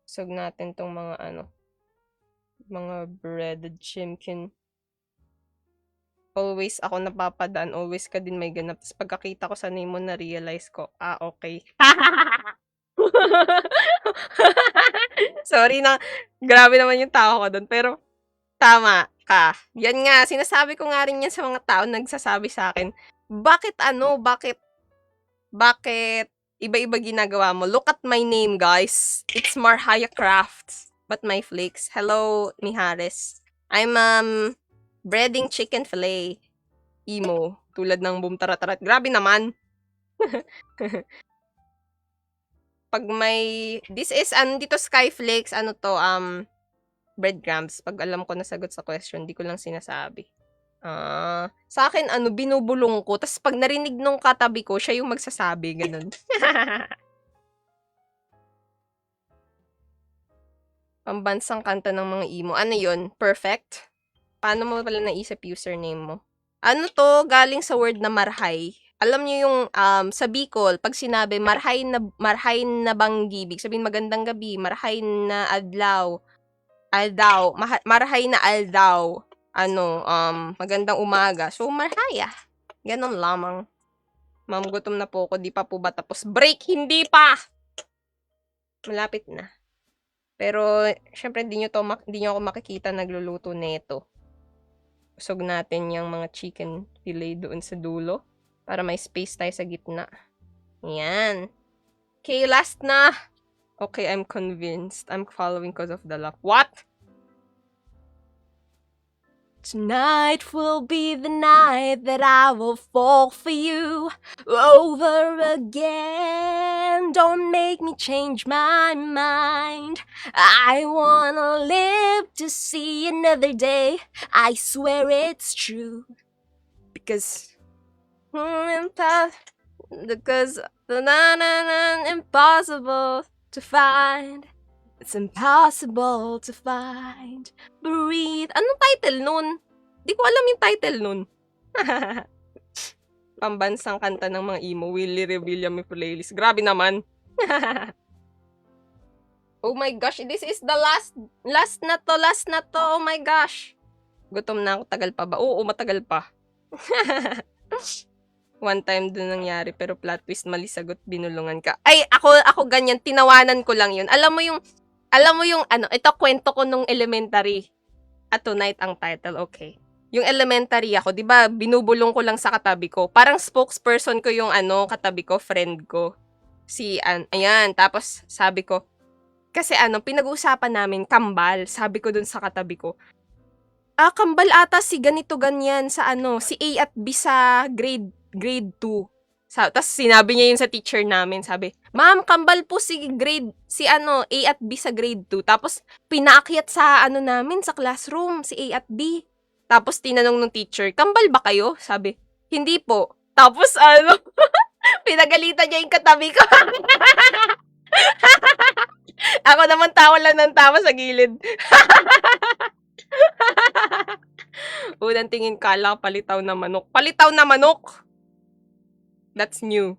Sog natin tong mga mga breaded chimkin. Always ako napapadaan, always ka din may ganap. Tapos pagkakita ko sa name mo, na-realize ko, okay. Sorry na, grabe naman yung tao ko doon. Pero, tama ka. Yan nga, sinasabi ko nga rin yan sa mga tao nagsasabi sa akin, bakit iba-iba ginagawa mo? Look at my name, guys. It's Marhaya Crafts. But my flakes. Hello, Mihares. I'm, breading chicken fillet. Emo. Tulad ng boom tarat-tarat. Grabe naman. Pag this is, dito Skyflakes, breadcrumbs. Pag alam ko na sagot sa question, di ko lang sinasabi. Sa akin, binubulong ko. Tapos pag narinig nung katabi ko, siya yung magsasabi. Ganun. Pambansang kanta ng mga emo. Ano yun? Perfect? Paano mo pala naisip username mo? Ano to? Galing sa word na marhay. Alam niyo yung sa Bicol, pag sinabi marhay na banggibig, sabihin magandang gabi, marhay na adlaw. Marhay na aldaw. Magandang umaga. So, marhaya. Ganon lamang. Ma'am, gutom na po ako. Di pa po ba tapos? Break! Hindi pa! Malapit na. Pero, syempre, di nyo ako makikita nagluluto nito. Usog natin yung mga chicken fillet doon sa dulo. Para may space tayo sa gitna. Yan. Okay, last na. Okay, I'm convinced. I'm following cause of the laugh. What? Tonight will be the night that I will fall for you over again. Don't make me change my mind. I wanna live to see another day. I swear it's true. Because impossible to find. It's impossible to find. Breathe. Anong title nun? Di ko alam yung title nun. Pambansang kanta ng mga emo. Willie Revilla may playlist. Grabe naman. Oh my gosh. This is the last na to. Oh my gosh. Gutom na ako. Tagal pa ba? Oo, matagal pa. One time dun nangyari, pero plot twist, mali sagot, binulungan ka. Ay, ako ganyan. Tinawanan ko lang yun. Alam mo yung ano, ito kwento ko nung elementary. At Tonight ang title, okay. Yung elementary ako, di ba, binubulong ko lang sa katabi ko. Parang spokesperson ko yung ano, katabi ko, friend ko. Ayan, tapos sabi ko, kasi pinag-uusapan namin, kambal. Sabi ko dun sa katabi ko, kambal ata si ganito ganyan sa si A at B sa grade 2. Tapos sinabi niya yun sa teacher namin, sabi, "Ma'am, kambal po si A at B sa grade 2." Tapos pinaakyat sa namin sa classroom si A at B. Tapos tinanong ng teacher, "Kambal ba kayo?" Sabi, "Hindi po." Tapos pinagalitan niya yung katabi ko. Ako naman tawa lang ng tawa sa gilid. Unang tingin, kala palitaw na manok. Palitaw na manok! That's new.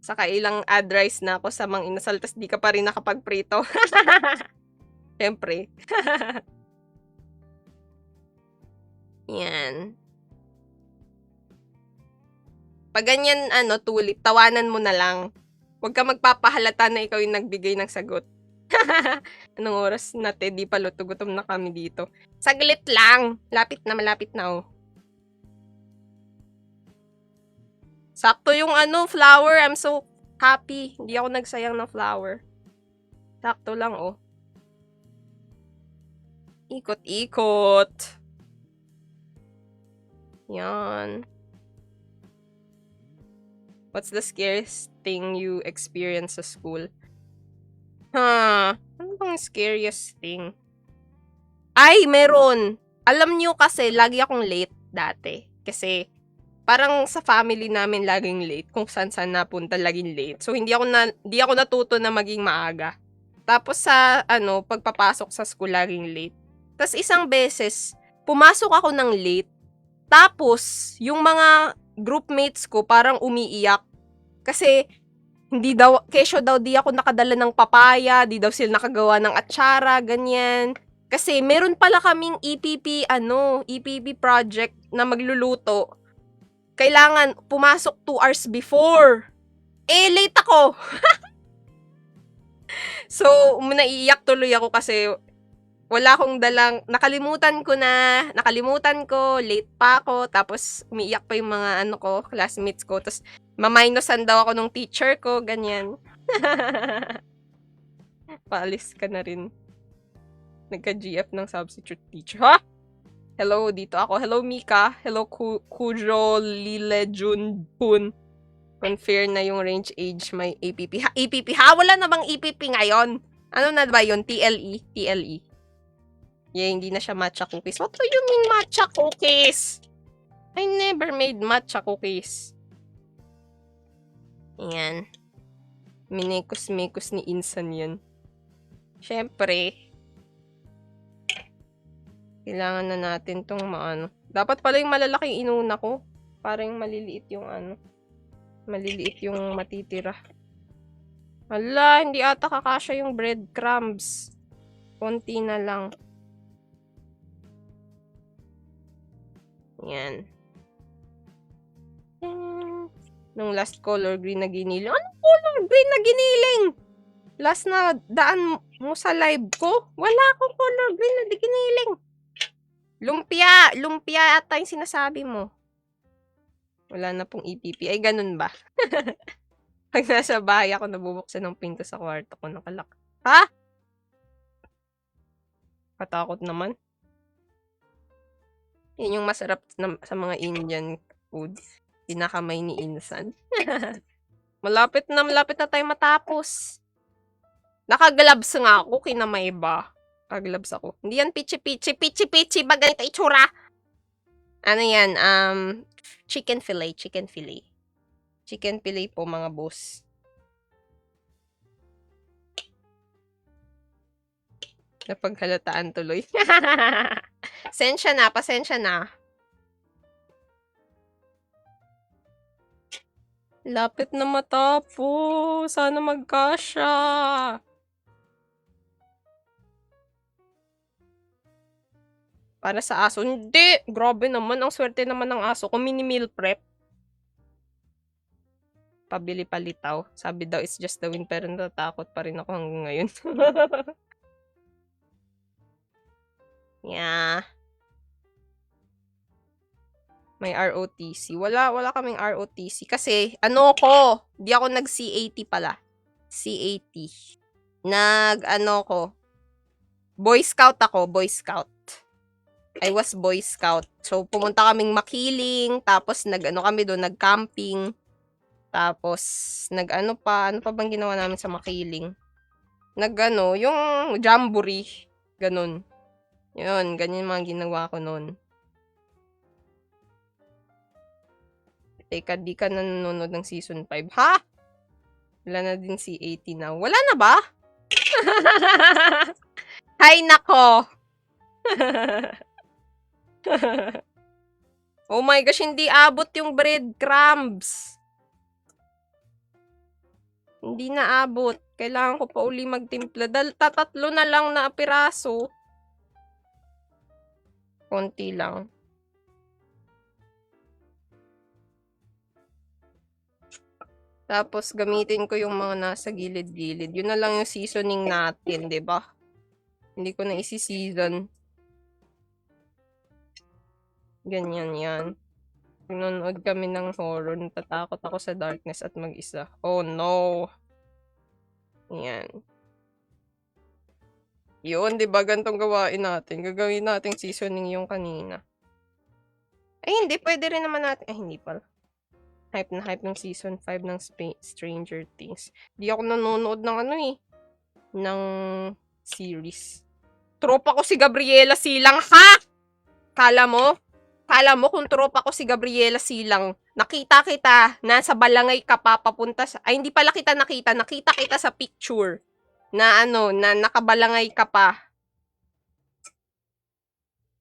Saka ilang ad rice na ako sa Mang Inasal, tas di ka pa rin nakapagprito. Siyempre. Yan. Pag ganyan, tulip, tawanan mo na lang. Huwag ka magpapahalata na ikaw yung nagbigay ng sagot. Anong oras natin? Di pa luto. Gutom na kami dito. Saglit lang. Malapit na oh. Sakto yung flower. I'm so happy. Hindi ako nagsayang ng flower. Sakto lang oh. Ikot-ikot. Yan. What's the scariest thing you experienced sa school? Ano bang scariest thing? Ay, meron. Alam nyo kasi, lagi akong late dati. Kasi, parang sa family namin laging late. Kung saan napunta, laging late. So, hindi ako natuto na maging maaga. Tapos sa, pagpapasok sa school, laging late. Tapos isang beses, pumasok ako ng late. Tapos, yung mga groupmates ko parang umiiyak. Kasi, kesyo daw di ako nakadala ng papaya, di daw sila nakagawa ng atsara, ganyan. Kasi meron pala kaming EPP project na magluluto. Kailangan pumasok 2 hours before. Late ako. So, naiiyak tuloy ako kasi wala akong dalang, nakalimutan ko, late pa ako, tapos umiiyak pa yung mga classmates ko, tapos maminosan daw ako nung teacher ko, ganyan. Paalis ka na rin. Nagka-GF ng substitute teacher. Ha? Hello, dito ako. Hello, Mika. Hello, Kujo Lile Junpun. Confirm na yung range age may APP. APP? Wala na bang APP ngayon? Ano na ba yun? TLE? Yeah, hindi na siya matcha cookies. What do you mean matcha cookies? I never made matcha cookies. Ayan. Minekos-mekos ni Insan yan. Siyempre. Kailangan na natin tong Dapat pala yung malalaking inuna ko. Parang maliliit yung maliliit yung matitira. Hala, hindi ata kakasya yung breadcrumbs. Konti na lang. Yan. Nung last color green na giniling. Anong color green na giniling? Last na daan mo sa live ko? Wala akong color green na giniling. Lumpia ata yung sinasabi mo. Wala na pong EPP. Ay, ganun ba? Pag nasa bahay ako, nabubuksan ng pinto sa kwarto ko, nakalak. Ha? Katakot naman. Yun yung masarap sa mga Indian food. Pinakamay ni Insan. malapit na tayo matapos. Naka-gloves nga ako, kinamay ba? Naka-gloves ako. Hindi yan pichi-pichi ba ganito itsura? Ano yan? Chicken fillet. Chicken fillet po mga boss. Napaghalataan tuloy. Pasensya na. Lapit na matapos. Sana magkasya. Para sa aso. Hindi! Grabe naman. Ang swerte naman ng aso ko. Mini-meal prep. Pabili palitaw. Sabi daw, it's just the wind. Pero natatakot pa rin ako hanggang ngayon. Yeah. May ROTC. Wala kaming ROTC. Kasi, di ako nag-CAT pala. CAT. Boy Scout ako. Boy Scout. I was Boy Scout. So, pumunta kaming Makiling. Tapos, kami doon, nag-camping. Tapos, ano pa bang ginawa namin sa Makiling? Yung jamboree. Ganun. Yun, ganyan mga ginawa ko noon. Teka, di ka na nanonood ng season 5. Ha? Wala na din si 80 na. Wala na ba? Hay nako! Oh my gosh, hindi abot yung breadcrumbs. Hindi na abot. Kailangan ko pa uli magtimpla. Tatatlo na lang na piraso. Konti lang. Tapos, gamitin ko yung mga nasa gilid-gilid. Yun na lang yung seasoning natin, di ba? Hindi ko na isi-season. Ganyan yan. Nanonood kami ng horror. Natatakot ako sa darkness at mag-isa. Oh no! Yan. Yun, di ba? Gantong gawain natin. Gagawin natin seasoning yung kanina. Ay, hindi. Pwede rin naman natin. Ay, hindi pala. Hype na hype ng season 5 ng Stranger Things. Di ako nanonood ng ng series. Tropa ko si Gabriela Silang, ha? Kala mo kung tropa ko si Gabriela Silang, nakita kita, nasa balangay ka pa, papunta sa, ay hindi pala kita nakita kita sa picture, na na nakabalangay ka pa.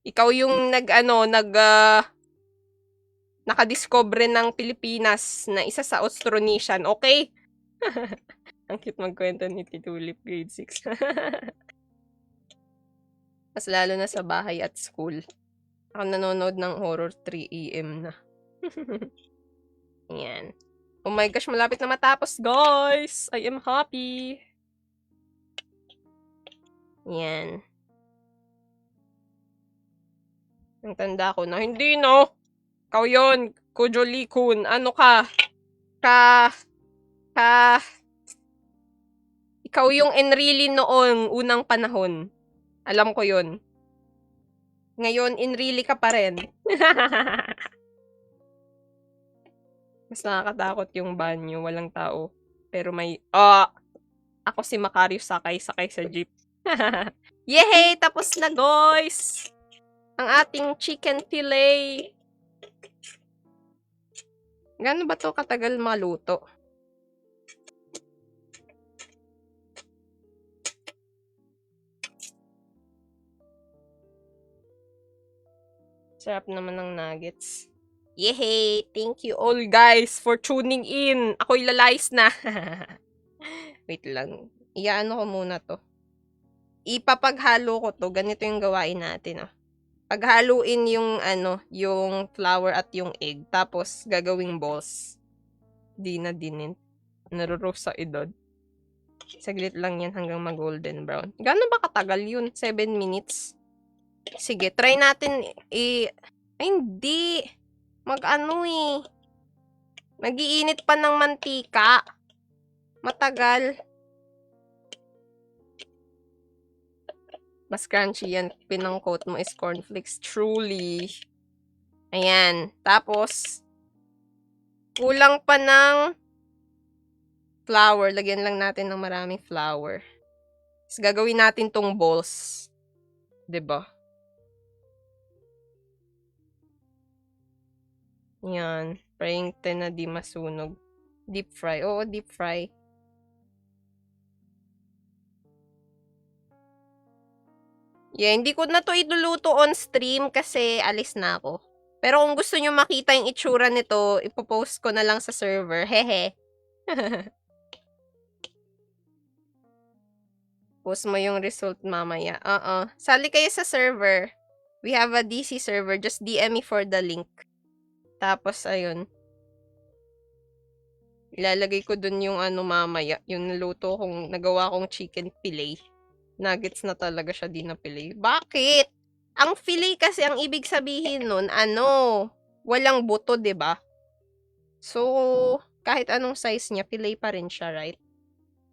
Ikaw yung nakadiscover ng Pilipinas na isa sa Austronesian, okay? Ang cute magkwento ni Titulip, grade 6. Mas lalo na sa bahay at school. Ako nanonood ng horror 3 AM na. Yan. Oh my gosh, malapit na matapos, guys! I am happy! Yan. Ang tanda ko na, hindi no! Ikaw yun, Kujoli-kun. Ano ka? Ikaw yung Enrile noong unang panahon. Alam ko yun. Ngayon, Enrile ka pa rin. Mas nakakatakot yung banyo, walang tao. Pero may, ako si Macario sakay sa jeep. Yehey! Tapos na, guys! Ang ating chicken fillet. Gano'n ba to katagal maluto? Sarap naman ng nuggets. Yehey! Thank you all guys for tuning in. Ako'y lalayas na. Wait lang. Iyaano ko muna to. Ipapaghalo ko to. Ganito yung gawain natin. Paghaluin yung yung flour at yung egg. Tapos gagawing balls. Di na dinin. Naruroast sa edad. Saglit lang yan hanggang mag-golden brown. Gano'n ba katagal yun? 7 minutes? Sige, try natin ay, hindi. Mag-iinit pa ng mantika. Matagal. Mas crunchy yan. Pinang-coat mo is cornflakes. Truly. Ayan. Tapos, kulang pa ng flour. Lagyan lang natin ng maraming flour. Tapos, gagawin natin tong balls. 'Di ba? Yan. Frying pan na di masunog. Deep fry. Oo, deep fry. Yeah, hindi ko na to iluluto on stream kasi alis na ako. Pero kung gusto nyo makita yung itsura nito, ipopost ko na lang sa server. Hehe. Post mo yung result mamaya. Sali kayo sa server. We have a DC server. Just DM me for the link. Tapos, ayun. Ilalagay ko dun yung ano mamaya. Yung naluto kong, nagawa kong chicken fillet. Nuggets na talaga siya, di na fillet. Bakit? Ang fillet kasi, ang ibig sabihin nun, walang buto, 'di ba? So, kahit anong size niya, fillet pa rin siya, right?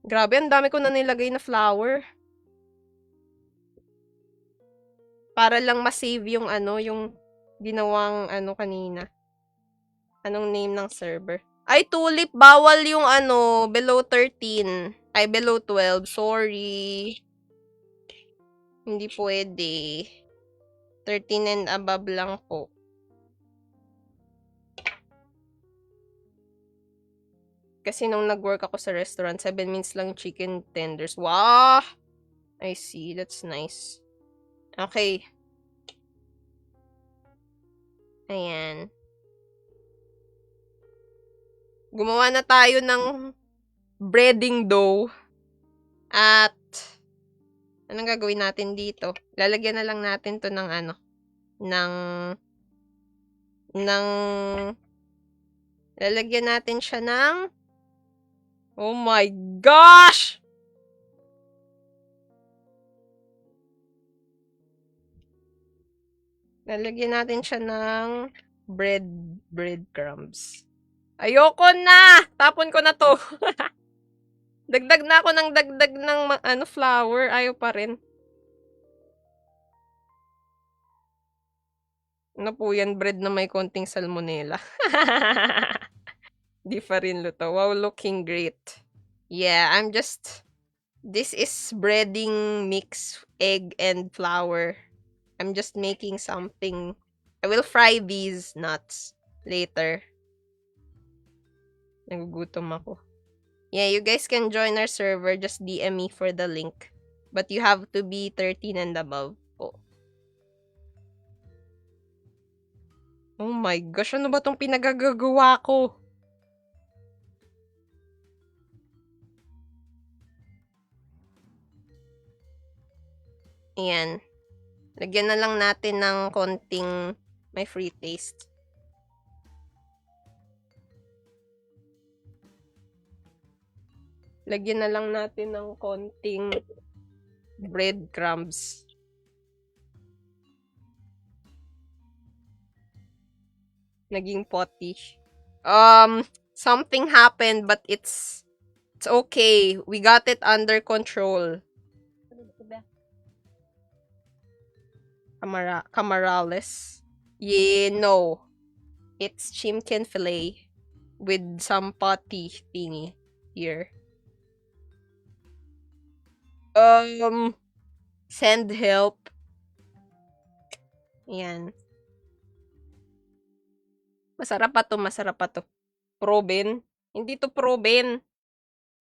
Grabe, ang dami ko na nilagay na flour. Para lang ma-save yung yung ginawang kanina. Anong name ng server? Ay, Tulip, bawal yung below 13. Ay, below 12. Sorry. Hindi pwede. 13 and above lang po. Kasi nung nag-work ako sa restaurant, 7 minutes lang chicken tenders. Wow! I see. That's nice. Okay. Ayan. Gumawa na tayo ng breading dough. At, anong gagawin natin dito? Lalagyan na lang natin to ng lalagyan natin siya ng, oh my gosh! Lalagyan natin siya ng breadcrumbs. Ayoko na! Tapon ko na to. Dagdag na ako ng dagdag ng flour. Ayaw pa rin. Ano po yan? Bread na may konting salmonella. Di pa rin luto. Wow, looking great. Yeah, this is breading mix egg and flour. I'm just making something. I will fry these nuts later. Nagugutom ako. Yeah, you guys can join our server. Just DM me for the link. But you have to be 13 and above po. Oh my gosh, ano ba tong pinagagagawa ko? Ayan. Lagyan na lang natin ng konting may free taste. Lagyan na lang natin ng konting breadcrumbs. Naging potty. Something happened but it's okay. We got it under control. Camarales. Yeah, no. It's chicken fillet with some potty thingy here. Send help. Yan. Masarap pa to. Proben. Hindi to proben.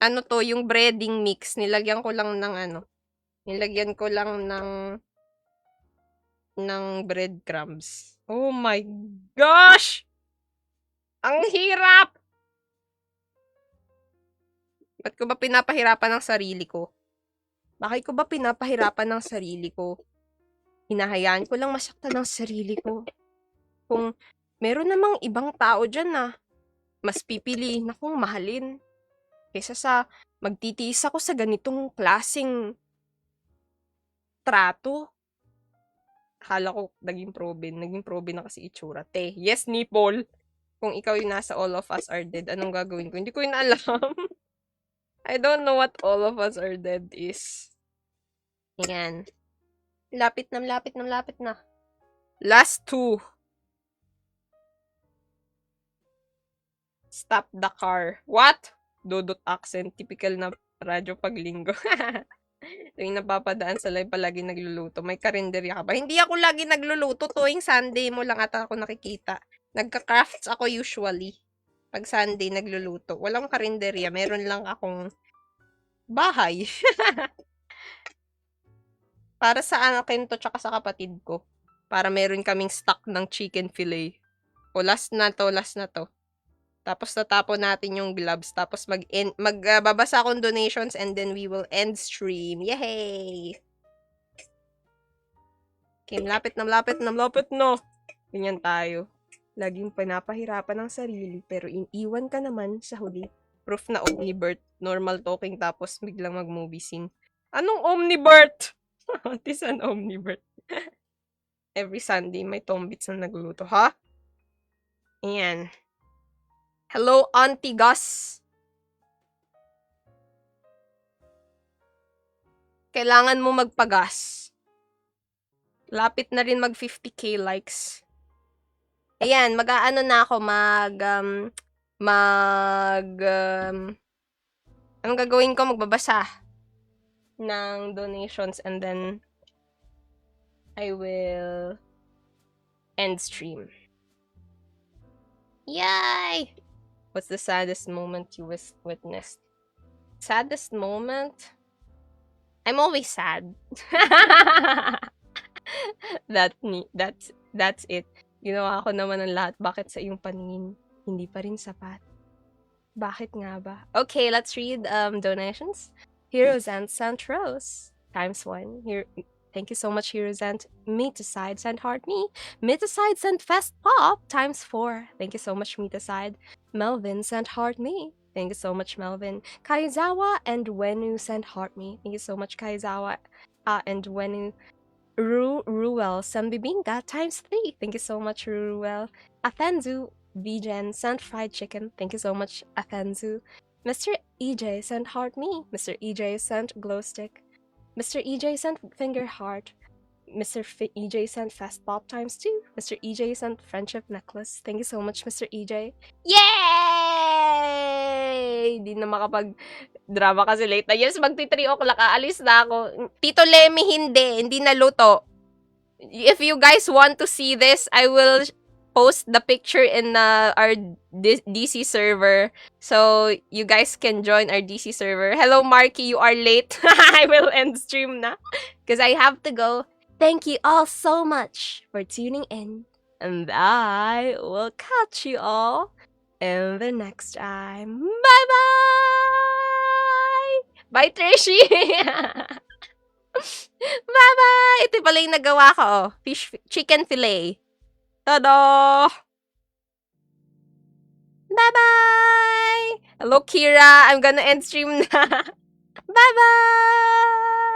Ano to, yung breading mix. Nilagyan ko lang ng Nilagyan ko lang ng breadcrumbs. Oh my gosh! Ang hirap! Ba't ko ba pinapahirapan ng sarili ko? Bakit ko ba pinapahirapan ng sarili ko? Hinahayaan ko lang masaktan ng sarili ko. Kung meron namang ibang tao dyan na mas pipiliin akong mahalin kaysa sa magtitiis ako sa ganitong klaseng trato. Akala ko naging proben na kasi itsura. Te, yes, nipple. Kung ikaw yung nasa All of Us Are Dead, anong gagawin ko? Hindi ko yun alam. I don't know what All of Us Are Dead is. Yan. Lapit na. Last 2. Stop the car. What? Dudot accent. Typical na radyo paglinggo. Tuwing napapadaan sa live palagi nagluluto. May karinderya ka ba? Hindi ako lagi nagluluto. Tuwing Sunday mo lang ata ako nakikita. Nagka-crafts ako usually. Pag Sunday nagluluto. Walang karinderya. Meron lang akong bahay. Para sa akin to tsaka sa kapatid ko. Para meron kaming stock ng chicken fillet. O last na to. Tapos tatapon natin yung gloves. Tapos magbabasa akong donations and then we will end stream. Yay! Okay, malapit na. Ganyan tayo. Laging pinapahirapan ng sarili pero iniwan ka naman sa huli. Proof na Omnibert. Normal talking tapos biglang mag-movie scene. Anong Omnibert? What is an Omnibert? Every Sunday may tombits na nagluluto. Ha? Ayan. Hello, Auntie Gus. Kailangan mo magpagas. Lapit na rin mag 50k likes. Ayan, mag-aano na ako, anong gagawin ko? Magbabasa ng donations and then I will end stream. Yay! What's the saddest moment you witnessed? Saddest moment? I'm always sad. That's it. Ginawa ko naman ang lahat. Bakit sa iyong paningin hindi pa rin sapat? Bakit nga ba? Okay, let's read donations. Heroes and Rose ×1. Here, thank you so much, Heroes and Metaside sent Heart Me. Metaside sent Fest Pop ×4. Thank you so much, Metaside. Melvin sent Heart Me. Thank you so much, Melvin. Kaizawa and Wenu sent Heart Me. Thank you so much, Kaizawa and Wenu. Ruel Sambibinga ×3. Thank you so much, Ruel. Athenzu Vigen sent fried chicken. Thank you so much, Athenzu. Mr. EJ sent heart me. Mr. EJ sent glow stick. Mr. EJ sent finger heart. Mr. EJ sent fast pop ×2. Mr. EJ sent friendship necklace. Thank you so much, Mr. EJ. Yay! Hindi na makapag-drama kasi late na. Yes, magti 3 o'clock. Aalis na ako. Tito Lemmy, hindi naluto. If you guys want to see this, I will post the picture in our DC server. So, you guys can join our DC server. Hello, Marky, you are late. I will end stream na. Because I have to go. Thank you all so much for tuning in. And I will catch you all in the next time. Bye-bye! Bye, Trishie! Bye-bye! Ito pala yung nagawa ko, oh. Chicken fillet. Tada! Bye-bye! Hello, Kira. I'm gonna end stream na. Bye-bye!